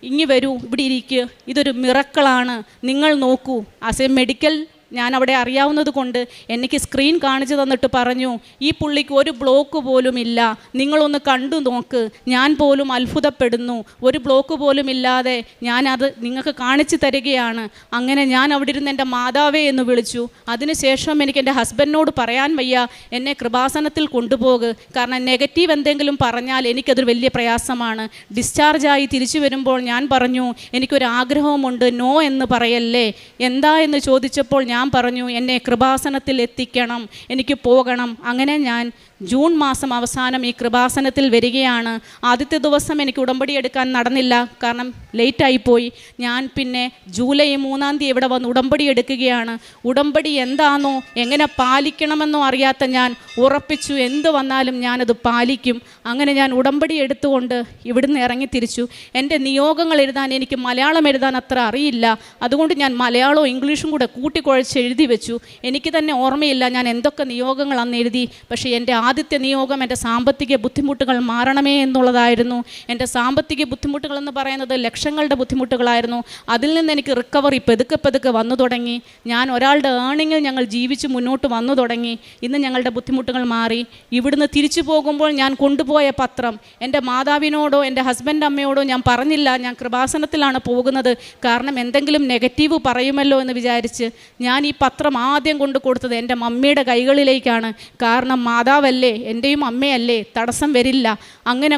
ഇങ്ങി വരൂ, ഇവിടെ ഇരിക്കുക, ഇതൊരു മിറക്കിളാണ്, നിങ്ങൾ നോക്കൂ. ആസ് എ മെഡിക്കൽ ഞാൻ അവിടെ അറിയാവുന്നത് കൊണ്ട് എനിക്ക് സ്ക്രീൻ കാണിച്ചു തന്നിട്ട് പറഞ്ഞു, ഈ പുള്ളിക്ക് ഒരു ബ്ലോക്ക് പോലും ഇല്ല, നിങ്ങളൊന്ന് കണ്ടു നോക്ക്, ഞാൻ പോലും അത്ഭുതപ്പെടുന്നു, ഒരു ബ്ലോക്ക് പോലും ഇല്ലാതെ ഞാനത് നിങ്ങൾക്ക് കാണിച്ചു തരികയാണ്. അങ്ങനെ ഞാൻ അവിടെ ഇരുന്ന് എൻ്റെ മാതാവേ എന്ന് വിളിച്ചു. അതിനുശേഷം എനിക്ക് എൻ്റെ ഹസ്ബൻഡിനോട് പറയാൻ വയ്യ, എന്നെ കൃപാസനത്തിൽ കൊണ്ടുപോകുക, കാരണം നെഗറ്റീവ് എന്തെങ്കിലും പറഞ്ഞാൽ എനിക്കതൊരു വലിയ പ്രയാസമാണ്. ഡിസ്ചാർജായി തിരിച്ചു വരുമ്പോൾ ഞാൻ പറഞ്ഞു, എനിക്കൊരാഗ്രഹമുണ്ട്, നോ എന്ന് പറയല്ലേ. എന്താ എന്ന് ചോദിച്ചപ്പോൾ ഞാൻ പറഞ്ഞു, എന്നെ കൃപാസനത്തിൽ എത്തിക്കണം, എനിക്ക് പോകണം. അങ്ങനെ ഞാൻ ജൂൺ മാസം അവസാനം ഈ കൃപാസനത്തിൽ വരികയാണ്. ആദ്യത്തെ ദിവസം എനിക്ക് ഉടമ്പടി എടുക്കാൻ നടന്നില്ല, കാരണം ലേറ്റായിപ്പോയി. ഞാൻ പിന്നെ ജൂലൈ 3-ാം തീയതി ഇവിടെ വന്ന് ഉടമ്പടി എടുക്കുകയാണ്. ഉടമ്പടി എന്താണോ എങ്ങനെ പാലിക്കണമെന്നോ അറിയാത്ത ഞാൻ ഉറപ്പിച്ചു, എന്ത് വന്നാലും ഞാനത് പാലിക്കും. അങ്ങനെ ഞാൻ ഉടമ്പടി എടുത്തുകൊണ്ട് ഇവിടുന്ന് ഇറങ്ങി തിരിച്ചു. എൻ്റെ നിയോഗങ്ങൾ എഴുതാൻ എനിക്ക് മലയാളം എഴുതാൻ അത്ര അറിയില്ല, അതുകൊണ്ട് ഞാൻ മലയാളവും ഇംഗ്ലീഷും കൂടെ കൂട്ടിക്കുഴച്ച് എഴുതി വെച്ചു. എനിക്ക് തന്നെ ഓർമ്മയില്ല ഞാൻ എന്തൊക്കെ നിയോഗങ്ങൾ അന്ന് എഴുതി. പക്ഷേ എൻ്റെ ആദ്യത്തെ നിയോഗം എൻ്റെ സാമ്പത്തിക ബുദ്ധിമുട്ടുകൾ മാറണമേ എന്നുള്ളതായിരുന്നു. എൻ്റെ സാമ്പത്തിക ബുദ്ധിമുട്ടുകളെന്ന് പറയുന്നത് ലക്ഷങ്ങളുടെ ബുദ്ധിമുട്ടുകളായിരുന്നു. അതിൽ നിന്ന് എനിക്ക് റിക്കവറി പതുക്കെ വന്നു തുടങ്ങി. ഞാൻ ഒരാളുടെ ഏണിങ്ങിൽ ഞങ്ങൾ ജീവിച്ച് മുന്നോട്ട് വന്നു തുടങ്ങി. ഇന്ന് ഞങ്ങളുടെ ബുദ്ധിമുട്ടുകൾ മാറി. ഇവിടുന്ന് തിരിച്ചു പോകുമ്പോൾ ഞാൻ കൊണ്ടുപോയ പത്രം എൻ്റെ മാതാവിനോടോ എൻ്റെ ഹസ്ബൻഡ് അമ്മയോടോ ഞാൻ പറഞ്ഞില്ല ഞാൻ കൃപാസനത്തിലാണ് പോകുന്നത്, കാരണം എന്തെങ്കിലും നെഗറ്റീവ് പറയുമല്ലോ എന്ന് വിചാരിച്ച്. ഞാൻ ഈ പത്രം ആദ്യം കൊണ്ട് കൊടുത്തത് എൻ്റെ മമ്മിയുടെ കൈകളിലേക്കാണ്, കാരണം മാതാവല്ലേ, എൻ്റെയും അമ്മയല്ലേ, തടസ്സം വരില്ല. അങ്ങനെ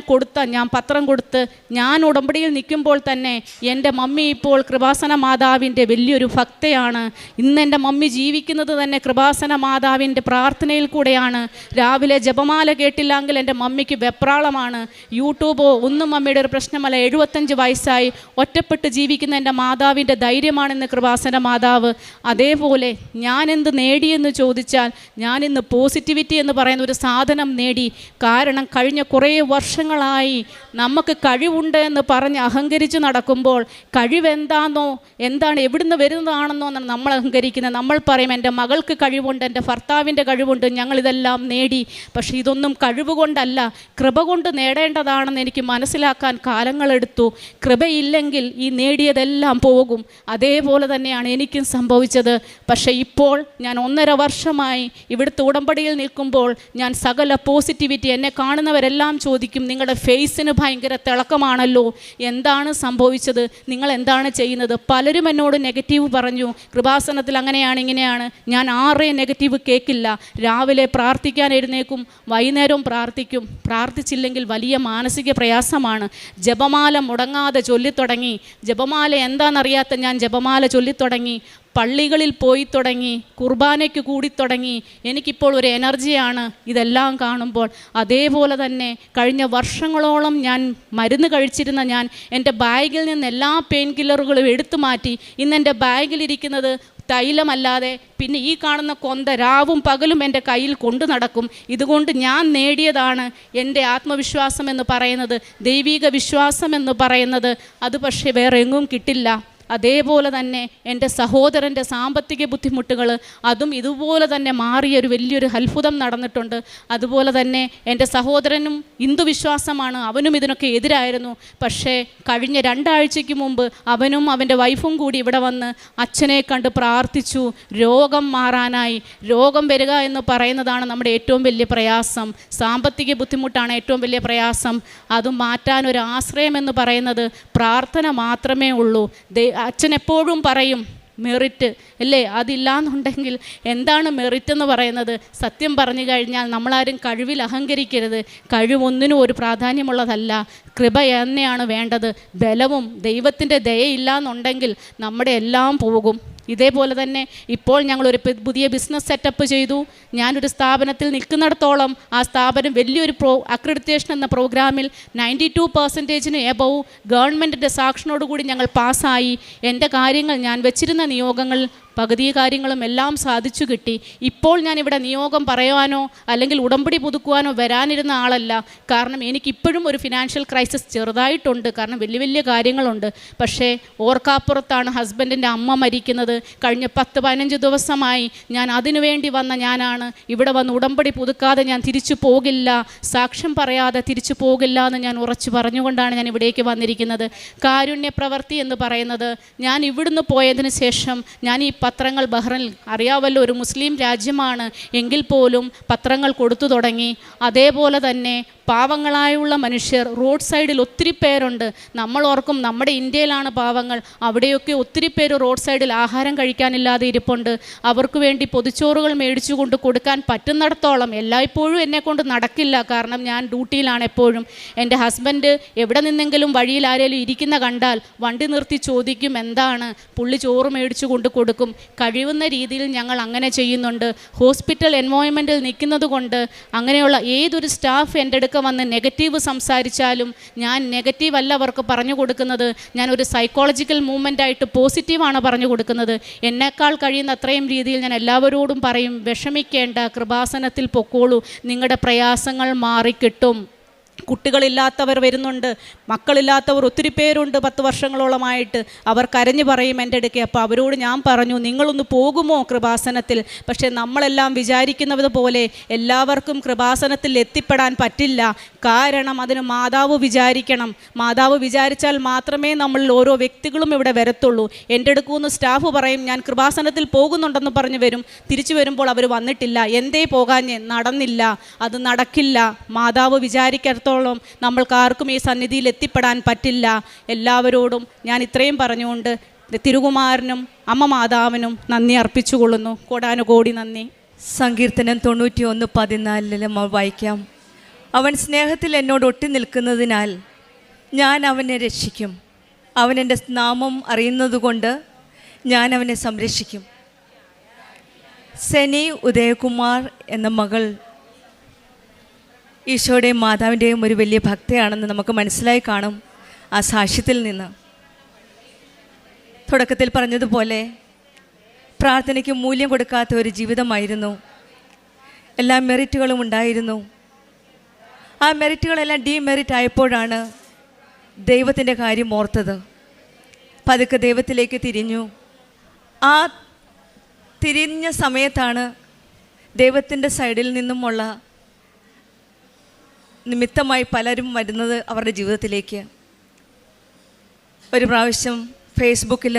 ഞാൻ പത്രം കൊടുത്ത് ഞാൻ ഉടമ്പടിയിൽ നിൽക്കുമ്പോൾ തന്നെ എൻ്റെ മമ്മി ഇപ്പോൾ കൃപാസന മാതാവിൻ്റെ വലിയൊരു ഭക്തയാണ്. ഇന്ന് എൻ്റെ മമ്മി ജീവിക്കുന്നത് തന്നെ കൃപാസന മാതാവിൻ്റെ പ്രാർത്ഥനയിൽ കൂടെയാണ്. രാവിലെ ജപമാല കേട്ടില്ലെങ്കിൽ എൻ്റെ മമ്മിക്ക് വെപ്രാളമാണ്. യൂട്യൂബോ ഒന്നും മമ്മിയുടെ ഒരു പ്രശ്നമല്ല. 75 വയസ്സായി ഒറ്റപ്പെട്ട് ജീവിക്കുന്ന എൻ്റെ മാതാവിൻ്റെ ധൈര്യമാണെന്ന് കൃപാസന മാതാവ്. അതേപോലെ ഞാനെന്ത് നേടിയെന്ന് ചോദിച്ചാൽ ഞാനിന്ന് പോസിറ്റിവിറ്റി എന്ന് പറയുന്ന ഒരു സാധനം നേടി. കാരണം കഴിഞ്ഞ കുറേ വർഷങ്ങളായി നമുക്ക് കഴിവുണ്ട് എന്ന് പറഞ്ഞ് അഹങ്കരിച്ച് നടക്കുമ്പോൾ കഴിവെന്താണെന്നോ എന്താണ് എവിടുന്ന് വരുന്നതാണെന്നോ എന്നാണ് നമ്മൾ അഹങ്കരിക്കുന്നത്. നമ്മൾ പറയും എൻ്റെ മകൾക്ക് കഴിവുണ്ട്, എൻ്റെ ഭർത്താവിൻ്റെ കഴിവുണ്ട്, ഞങ്ങളിതെല്ലാം നേടി. പക്ഷേ ഇതൊന്നും കഴിവ് കൊണ്ടല്ല, കൃപ കൊണ്ട് നേടേണ്ടതാണെന്ന് എനിക്ക് മനസ്സിലാക്കാൻ കാലങ്ങളെടുത്തു. കൃപയില്ലെങ്കിൽ ഈ നേടിയതെല്ലാം പോകും. അതേപോലെ തന്നെയാണ് എനിക്കും സംഭവിച്ചത്. പക്ഷേ ഇപ്പോൾ ഞാൻ 1.5 വർഷമായി ഇവിടുത്തെ ഉടമ്പടിയിൽ നിൽക്കുമ്പോൾ ഞാൻ സകല പോസിറ്റിവിറ്റി, എന്നെ കാണുന്നവരെല്ലാം ചോദിക്കും, നിങ്ങളുടെ ഫേസിന് ഭയങ്കര തിളക്കമാണല്ലോ, എന്താണ് സംഭവിച്ചത്, നിങ്ങൾ എന്താണ് ചെയ്യുന്നത്? പലരും എന്നോട് നെഗറ്റീവ് പറഞ്ഞു, കൃപാസനത്തിൽ അങ്ങനെയാണ് ഇങ്ങനെയാണ്. ഞാൻ ആരെയും നെഗറ്റീവ് കേൾക്കില്ല. രാവിലെ പ്രാർത്ഥിക്കാൻ എഴുന്നേക്കും, വൈകുന്നേരവും പ്രാർത്ഥിക്കും. പ്രാർത്ഥിച്ചില്ലെങ്കിൽ വലിയ മാനസിക പ്രയാസമാണ്. ജപമാല മുടങ്ങാതെ ചൊല്ലിത്തുടങ്ങി. ജപമാല എന്താണെന്നറിയാത്ത ഞാൻ ജപമാല ചൊല്ലിത്തുടങ്ങി. പള്ളികളിൽ പോയി തുടങ്ങി, കുർബാനയ്ക്ക് കൂടിത്തുടങ്ങി. എനിക്കിപ്പോൾ ഒരു എനർജിയാണ് ഇതെല്ലാം കാണുമ്പോൾ. അതേപോലെ തന്നെ കഴിഞ്ഞ വർഷങ്ങളോളം ഞാൻ മരുന്ന് കഴിച്ചിരുന്ന ഞാൻ എൻ്റെ ബാഗിൽ നിന്ന് എല്ലാ പെയിൻ കില്ലറുകളും എടുത്തു മാറ്റി. ഇന്ന് എൻ്റെ ബാഗിലിരിക്കുന്നത് തൈലമല്ലാതെ പിന്നെ ഈ കാണുന്ന കൊന്ത രാവും പകലും എൻ്റെ കയ്യിൽ കൊണ്ടു നടക്കും. ഇതുകൊണ്ട് ഞാൻ നേടിയതാണ് എൻ്റെ ആത്മവിശ്വാസം എന്ന് പറയുന്നത്, ദൈവിക വിശ്വാസം എന്ന് പറയുന്നത്. അത് പക്ഷേ വേറെ എങ്ങും കിട്ടില്ല. അതേപോലെ തന്നെ എൻ്റെ സഹോദരൻ്റെ സാമ്പത്തിക ബുദ്ധിമുട്ടുകൾ അതും ഇതുപോലെ തന്നെ മാറിയൊരു വലിയൊരു അത്ഭുതം നടന്നിട്ടുണ്ട്. അതുപോലെ തന്നെ എൻ്റെ സഹോദരനും ഹിന്ദു വിശ്വാസമാണ്, അവനും ഇതിനൊക്കെ എതിരായിരുന്നു. പക്ഷേ കഴിഞ്ഞ 2 ആഴ്ചയ്ക്ക് മുമ്പ് അവനും അവൻ്റെ വൈഫും കൂടി ഇവിടെ വന്ന് അച്ഛനെ കണ്ട് പ്രാർത്ഥിച്ചു. രോഗം മാറാനായി. രോഗം വരിക എന്ന് പറയുന്നതാണ് നമ്മുടെ ഏറ്റവും വലിയ പ്രയാസം. സാമ്പത്തിക ബുദ്ധിമുട്ടാണ് ഏറ്റവും വലിയ പ്രയാസം. അത് മാറ്റാനൊരു ആശ്രയം എന്ന് പറയുന്നത് പ്രാർത്ഥന മാത്രമേ ഉള്ളൂ. അച്ഛൻ എപ്പോഴും പറയും മെറിറ്റ് അല്ലേ, അതില്ലാന്നുണ്ടെങ്കിൽ എന്താണ് മെറിറ്റ് എന്ന് പറയുന്നത്? സത്യം പറഞ്ഞു കഴിഞ്ഞാൽ നമ്മളാരും കഴിവിൽ അഹങ്കരിക്കരുത്. കഴിവൊന്നിനും ഒരു പ്രാധാന്യമുള്ളതല്ല. കൃപ തന്നെയാണ് വേണ്ടത്. ബലവും ദൈവത്തിൻ്റെ ദയയില്ലാന്നുണ്ടെങ്കിൽ നമ്മുടെ എല്ലാം പോകും. ഇതേപോലെ തന്നെ ഇപ്പോൾ ഞങ്ങളൊരു പുതിയ ബിസിനസ് സെറ്റപ്പ് ചെയ്തു. ഞാനൊരു സ്ഥാപനത്തിൽ നിൽക്കുന്നിടത്തോളം ആ സ്ഥാപനം വലിയൊരു അക്രഡിറ്റേഷൻ എന്ന പ്രോഗ്രാമിൽ 92% എബവ് ഗവൺമെൻറ്റിൻ്റെ സാക്ഷനോടുകൂടി ഞങ്ങൾ പാസ്സായി. എൻ്റെ കാര്യങ്ങൾ ഞാൻ വെച്ചിരുന്ന നിയോഗങ്ങൾ പകുതി കാര്യങ്ങളും എല്ലാം സാധിച്ചു കിട്ടി. ഇപ്പോൾ ഞാനിവിടെ നിയോഗം പറയുവാനോ അല്ലെങ്കിൽ ഉടമ്പടി പുതുക്കുവാനോ വരാനിരുന്ന ആളല്ല. കാരണം എനിക്കിപ്പോഴും ഒരു ഫിനാൻഷ്യൽ ക്രൈസിസ് ചെറുതായിട്ടുണ്ട്. കാരണം വലിയ വലിയ കാര്യങ്ങളുണ്ട്. പക്ഷേ ഓർക്കാപ്പുറത്താണ് ഹസ്ബൻഡിൻ്റെ അമ്മ മരിക്കുന്നത്. കഴിഞ്ഞ 10-15 ദിവസമായി ഞാൻ അതിനുവേണ്ടി വന്ന ഞാനാണ്. ഇവിടെ വന്ന് ഉടമ്പടി പുതുക്കാതെ ഞാൻ തിരിച്ചു പോകില്ല, സാക്ഷ്യം പറയാതെ തിരിച്ചു പോകില്ല എന്ന് ഞാൻ ഉറച്ചു പറഞ്ഞുകൊണ്ടാണ് ഞാൻ ഇവിടേക്ക് വന്നിരിക്കുന്നത്. കാരുണ്യ പ്രവൃത്തി എന്ന് പറയുന്നത്, ഞാൻ ഇവിടുന്ന് പോയതിന് ശേഷം ഞാൻ ഈ പത്രങ്ങൾ, ബഹ്റൈനിൽ അറിയാവല്ലോ ഒരു മുസ്ലിം രാജ്യമാണ്, എങ്കിൽ പോലും പത്രങ്ങൾ കൊടുത്തു തുടങ്ങി. അതേപോലെ തന്നെ പാവങ്ങളായുള്ള മനുഷ്യർ റോഡ് സൈഡിൽ ഒത്തിരി പേരുണ്ട്. നമ്മൾ ഓർക്കും നമ്മുടെ ഇന്ത്യയിലാണ് പാവങ്ങൾ, അവിടെയൊക്കെ ഒത്തിരി പേര് റോഡ് സൈഡിൽ ആഹാരം കഴിക്കാനില്ലാതെ ഇരിപ്പുണ്ട്. അവർക്ക് വേണ്ടി പൊതിച്ചോറുകൾ മേടിച്ചു കൊണ്ട് കൊടുക്കാൻ പറ്റുന്നിടത്തോളം, എല്ലായ്പ്പോഴും എന്നെക്കൊണ്ട് നടക്കില്ല, കാരണം ഞാൻ ഡ്യൂട്ടിയിലാണ് എപ്പോഴും. എൻ്റെ ഹസ്ബൻഡ് എവിടെ നിന്നെങ്കിലും വഴിയിൽ ആരെങ്കിലും ഇരിക്കുന്ന കണ്ടാൽ വണ്ടി നിർത്തി ചോദിക്കും എന്താണ്, പുള്ളി ചോറ് മേടിച്ചു കൊണ്ട് കൊടുക്കും. കഴിവുന്ന രീതിയിൽ ഞങ്ങൾ അങ്ങനെ ചെയ്യുന്നുണ്ട്. ഹോസ്പിറ്റൽ എൻവയോൺമെൻറ്റിൽ നിൽക്കുന്നത് കൊണ്ട് അങ്ങനെയുള്ള ഏതൊരു സ്റ്റാഫ് എൻ്റെ അടുക്ക വന്ന് നെഗറ്റീവ് സംസാരിച്ചാലും ഞാൻ നെഗറ്റീവ് അല്ല അവർക്ക് പറഞ്ഞു കൊടുക്കുന്നത്. ഞാനൊരു സൈക്കോളജിക്കൽ മൂവ്മെൻ്റായിട്ട് പോസിറ്റീവാണ് പറഞ്ഞു കൊടുക്കുന്നത്. എന്നേക്കാൾ കഴിയുന്ന അത്രയും രീതിയിൽ ഞാൻ എല്ലാവരോടും പറയും, വിഷമിക്കേണ്ട, കൃപാസനത്തിൽ പൊക്കോളൂ, നിങ്ങളുടെ പ്രയാസങ്ങൾ മാറിക്കിട്ടും. കുട്ടികളില്ലാത്തവർ വരുന്നുണ്ട്, മക്കളില്ലാത്തവർ ഒത്തിരി പേരുണ്ട് 10 വർഷങ്ങളോളമായിട്ട്. അവർ കരഞ്ഞു പറയും എൻ്റെ അടുക്കെ. അപ്പോൾ അവരോട് ഞാൻ പറഞ്ഞു, നിങ്ങളൊന്ന് പോകുമോ കൃപാസനത്തിൽ? പക്ഷേ നമ്മളെല്ലാം വിചാരിക്കുന്നത് പോലെ എല്ലാവർക്കും കൃപാസനത്തിൽ എത്തിപ്പെടാൻ പറ്റില്ല. കാരണം അതിന് മാതാവ് വിചാരിക്കണം. മാതാവ് വിചാരിച്ചാൽ മാത്രമേ നമ്മളിൽ ഓരോ വ്യക്തികളും ഇവിടെ വരത്തുള്ളൂ. എൻ്റെ അടുക്കുന്ന് സ്റ്റാഫ് പറയും ഞാൻ കൃപാസനത്തിൽ പോകുന്നുണ്ടെന്ന് പറഞ്ഞു വരും. തിരിച്ചു വരുമ്പോൾ അവർ വന്നിട്ടില്ല. എന്തേ പോകാഞ്ഞേ? നടന്നില്ല. അത് നടക്കില്ല. മാതാവ് വിചാരിക്കത്തോളം നമ്മൾക്കാർക്കും ഈ സന്നിധിയിൽ എത്തിപ്പെടാൻ പറ്റില്ല. എല്ലാവരോടും ഞാൻ ഇത്രയും പറഞ്ഞുകൊണ്ട് തിരുകുമാരനും അമ്മ മാതാവിനും നന്ദി അർപ്പിച്ചുകൊള്ളുന്നു. കോടാനുകോടി നന്ദി. സങ്കീർത്തനം 91:14 നമ്മൾ വായിക്കാം. അവൻ സ്നേഹത്തിൽ എന്നോട് ഒട്ടി നിൽക്കുന്നതിനാൽ ഞാൻ അവനെ രക്ഷിക്കും. അവൻ എൻ്റെ നാമം അറിയുന്നതുകൊണ്ട് ഞാൻ അവനെ സംരക്ഷിക്കും. സെനി ഉദയകുമാർ എന്ന മകൾ ഈശോയുടെയും മാതാവിൻ്റെയും ഒരു വലിയ ഭക്തയാണെന്ന് നമുക്ക് മനസ്സിലായി കാണും ആ സാക്ഷ്യത്തിൽ നിന്ന്. തുടക്കത്തിൽ പറഞ്ഞതുപോലെ പ്രാർത്ഥനയ്ക്ക് മൂല്യം കൊടുക്കാത്ത ഒരു ജീവിതമായിരുന്നു. എല്ലാ മെറിറ്റുകളും ഉണ്ടായിരുന്നു. ആ മെറിറ്റുകളെല്ലാം ഡീമെറിറ്റ് ആയപ്പോഴാണ് ദൈവത്തിൻ്റെ കാര്യം ഓർത്തത്. പതുക്കെ ദൈവത്തിലേക്ക് തിരിഞ്ഞു. ആ തിരിഞ്ഞ സമയത്താണ് ദൈവത്തിൻ്റെ സൈഡിൽ നിന്നുമുള്ള നിമിത്തമായി പലരും വരുന്നത് അവരുടെ ജീവിതത്തിലേക്ക്. ഒരു പ്രാവശ്യം ഫേസ്ബുക്കിൽ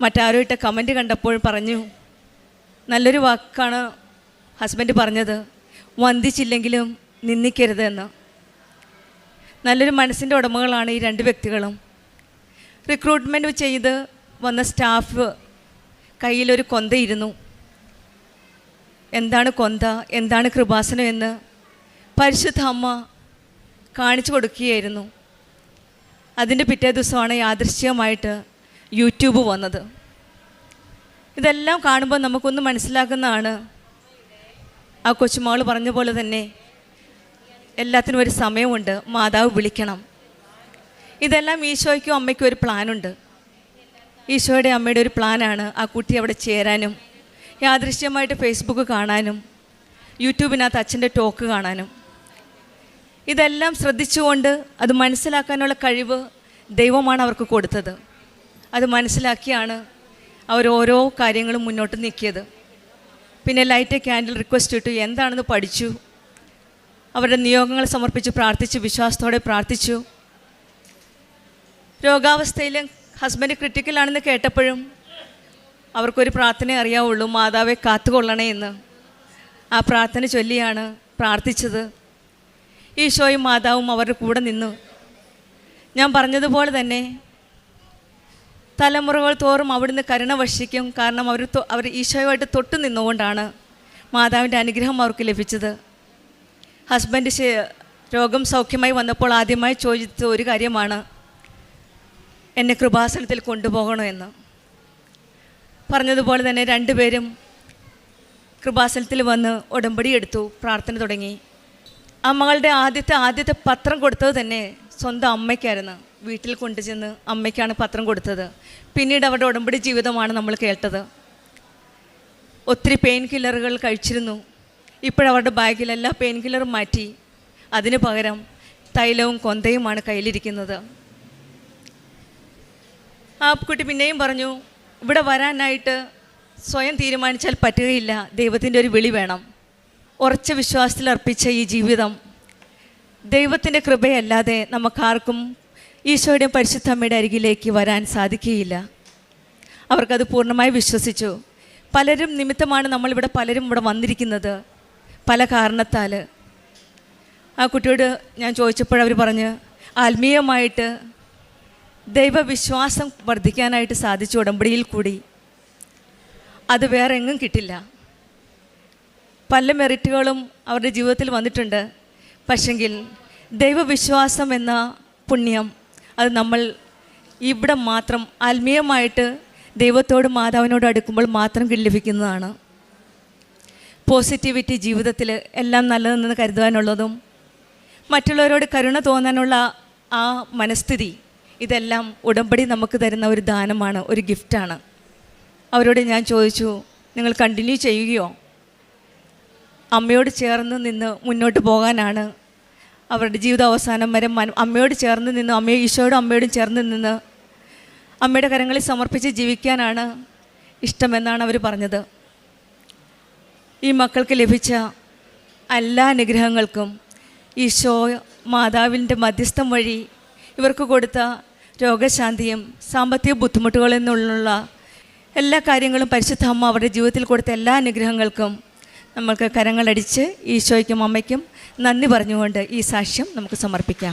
മറ്റാരോ ഇട്ട കമൻറ്റ് കണ്ടപ്പോൾ പറഞ്ഞു, നല്ലൊരു വാക്കാണ് ഹസ്ബൻഡ് പറഞ്ഞത്, വന്ദിച്ചില്ലെങ്കിലും നിന്ദിക്കരുത് എന്ന്. നല്ലൊരു മനസ്സിൻ്റെ ഉടമകളാണ് ഈ 2 വ്യക്തികളും. റിക്രൂട്ട്മെൻറ്റ് ചെയ്ത് വന്ന സ്റ്റാഫ് കയ്യിലൊരു കൊന്തയിരുന്നു. എന്താണ് കൊന്ത, എന്താണ് കൃപാസനം എന്ന് പരിശുദ്ധ അമ്മ കാണിച്ചു കൊടുക്കുകയായിരുന്നു. അതിൻ്റെ പിറ്റേ ദിവസമാണ് യാദൃശ്ചികമായിട്ട് യൂട്യൂബ് വന്നത്. ഇതെല്ലാം കാണുമ്പോൾ നമുക്കൊന്ന് മനസ്സിലാക്കുന്നതാണ്, ആ കൊച്ചുമകൾ പറഞ്ഞ പോലെ തന്നെ എല്ലാത്തിനും ഒരു സമയമുണ്ട്. മാതാവ് വിളിക്കണം. ഇതെല്ലാം ഈശോയ്ക്കും അമ്മയ്ക്കും ഒരു പ്ലാനുണ്ട്. ഈശോയുടെ അമ്മയുടെ ഒരു പ്ലാനാണ് ആ കുട്ടി അവിടെ ചേരാനും യാദൃശ്ചികമായിട്ട് ഫേസ്ബുക്ക് കാണാനും യൂട്യൂബിനകത്ത് അച്ഛൻ്റെ ടോക്ക് കാണാനും. ഇതെല്ലാം ശ്രദ്ധിച്ചുകൊണ്ട് അത് മനസ്സിലാക്കാനുള്ള കഴിവ് ദൈവമാണ് അവർക്ക് കൊടുത്തത്. അത് മനസ്സിലാക്കിയാണ് അവർ ഓരോ കാര്യങ്ങളും മുന്നോട്ട് നീക്കിയത്. പിന്നെ ലൈറ്റ് എ ക്യാൻഡിൽ റിക്വസ്റ്റ് ഇട്ടു, എന്താണെന്ന് പഠിച്ചു, അവരുടെ നിയോഗങ്ങൾ സമർപ്പിച്ച് പ്രാർത്ഥിച്ചു, വിശ്വാസത്തോടെ പ്രാർത്ഥിച്ചു. രോഗാവസ്ഥയിൽ ഹസ്ബൻഡ് ക്രിട്ടിക്കലാണെന്ന് കേട്ടപ്പോഴും അവർക്കൊരു പ്രാർത്ഥന അറിയാവുള്ളൂ, മാതാവെ കാത്തുകൊള്ളണേ എന്ന്. ആ പ്രാർത്ഥന ചൊല്ലിയാണ് പ്രാർത്ഥിച്ചത്. ഈശോയും മാതാവും അവരുടെ കൂടെ നിന്നു. ഞാൻ പറഞ്ഞതുപോലെ തന്നെ തലമുറകൾ തോറും അവിടുന്ന് കരുണ വർഷിക്കും. കാരണം അവർ ഈശോയുമായിട്ട് തൊട്ട് നിന്നുകൊണ്ടാണ് മാതാവിൻ്റെ അനുഗ്രഹം അവർക്ക് ലഭിച്ചത്. ഹസ്ബൻഡ് രോഗം സൗഖ്യമായി വന്നപ്പോൾ ആദ്യമായി ചോദിച്ച ഒരു കാര്യമാണ്, എന്നെ കൃപാസനത്തിൽ കൊണ്ടുപോകണോ എന്ന്. പറഞ്ഞതുപോലെ തന്നെ രണ്ടുപേരും കൃപാസനത്തിൽ വന്ന് ഉടമ്പടി എടുത്തു, പ്രാർത്ഥന തുടങ്ങി. ആ മകളുടെ ആദ്യത്തെ പത്രം കൊടുത്തത് തന്നെ സ്വന്തം അമ്മയ്ക്കായിരുന്നു. വീട്ടിൽ കൊണ്ടുചെന്ന് അമ്മയ്ക്കാണ് പത്രം കൊടുത്തത്. പിന്നീട് അവരുടെ ഉടമ്പടി ജീവിതമാണ് നമ്മൾ കേട്ടത്. ഒത്തിരി പെയിൻ കില്ലറുകൾ കഴിച്ചിരുന്നു. ഇപ്പോഴവരുടെ ബാഗിൽ എല്ലാ പെയിൻ കില്ലറും മാറ്റി അതിന് പകരം തൈലവും കൊന്തയുമാണ് കയ്യിലിരിക്കുന്നത്. ആ കുട്ടി പിന്നെയും പറഞ്ഞു, ഇവിടെ വരാനായിട്ട് സ്വയം തീരുമാനിച്ചാൽ പറ്റുകയില്ല, ദൈവത്തിൻ്റെ ഒരു വിളി വേണം. ഉറച്ച വിശ്വാസത്തിൽ അർപ്പിച്ച ഈ ജീവിതം ദൈവത്തിൻ്റെ കൃപയല്ലാതെ നമുക്കാർക്കും ഈശോയുടെയും പരിശുദ്ധ അമ്മയുടെ അരികിലേക്ക് വരാൻ സാധിക്കുകയില്ല. അവർക്കത് പൂർണ്ണമായി വിശ്വസിച്ചു. പലരും നിമിത്തമാണ് നമ്മളിവിടെ പലരും ഇവിടെ വന്നിരിക്കുന്നത്, പല കാരണത്താൽ. ആ കുട്ടിയോട് ഞാൻ ചോദിച്ചപ്പോഴവർ പറഞ്ഞ്, ആത്മീയമായിട്ട് ദൈവവിശ്വാസം വർദ്ധിക്കാനായിട്ട് സാധിച്ചു ഉടമ്പടിയിൽ കൂടി. അത് വേറെ എങ്ങും കിട്ടില്ല. പല മെറിറ്റുകളും അവരുടെ ജീവിതത്തിൽ വന്നിട്ടുണ്ട്. പക്ഷെങ്കിൽ ദൈവവിശ്വാസം എന്ന പുണ്യം അത് നമ്മൾ ഇവിടെ മാത്രം ആത്മീയമായിട്ട് ദൈവത്തോട് മാതാവിനോട് അടുക്കുമ്പോൾ മാത്രം ലഭിക്കുന്നതാണ്. പോസിറ്റിവിറ്റി ജീവിതത്തിൽ എല്ലാം നല്ലതെന്ന് കരുതാനുള്ളതും മറ്റുള്ളവരോട് കരുണ തോന്നാനുള്ള ആ മനസ്ഥിതി, ഇതെല്ലാം ഉടമ്പടി നമുക്ക് തരുന്ന ഒരു ദാനമാണ്, ഒരു ഗിഫ്റ്റാണ്. അവരോട് ഞാൻ ചോദിച്ചു, നിങ്ങൾ കണ്ടിന്യൂ ചെയ്യുകയോ? അമ്മയോട് ചേർന്ന് നിന്ന് മുന്നോട്ട് പോകാനാണ് അവരുടെ ജീവിത അവസാനം വരെ അമ്മയോട് ചേർന്ന് നിന്ന് ഈശോയോടും അമ്മയോടും ചേർന്ന് നിന്ന് അമ്മയുടെ കരങ്ങളിൽ സമർപ്പിച്ച് ജീവിക്കാനാണ് ഇഷ്ടമെന്നാണ് അവർ പറഞ്ഞത്. ഈ മക്കൾക്ക് ലഭിച്ച എല്ലാ അനുഗ്രഹങ്ങൾക്കും ഈശോ മാതാവിൻ്റെ മധ്യസ്ഥം വഴി ഇവർക്ക് കൊടുത്ത രോഗശാന്തിയും സാമ്പത്തിക ബുദ്ധിമുട്ടുകളിൽ നിന്നുള്ള എല്ലാ കാര്യങ്ങളും പരിശുദ്ധ അമ്മ അവരുടെ ജീവിതത്തിൽ കൊടുത്ത എല്ലാ അനുഗ്രഹങ്ങൾക്കും നമ്മൾക്ക് കരങ്ങളടിച്ച് ഈശോയ്ക്കും അമ്മയ്ക്കും നന്ദി പറഞ്ഞുകൊണ്ട് ഈ സാക്ഷ്യം നമുക്ക് സമർപ്പിക്കാം.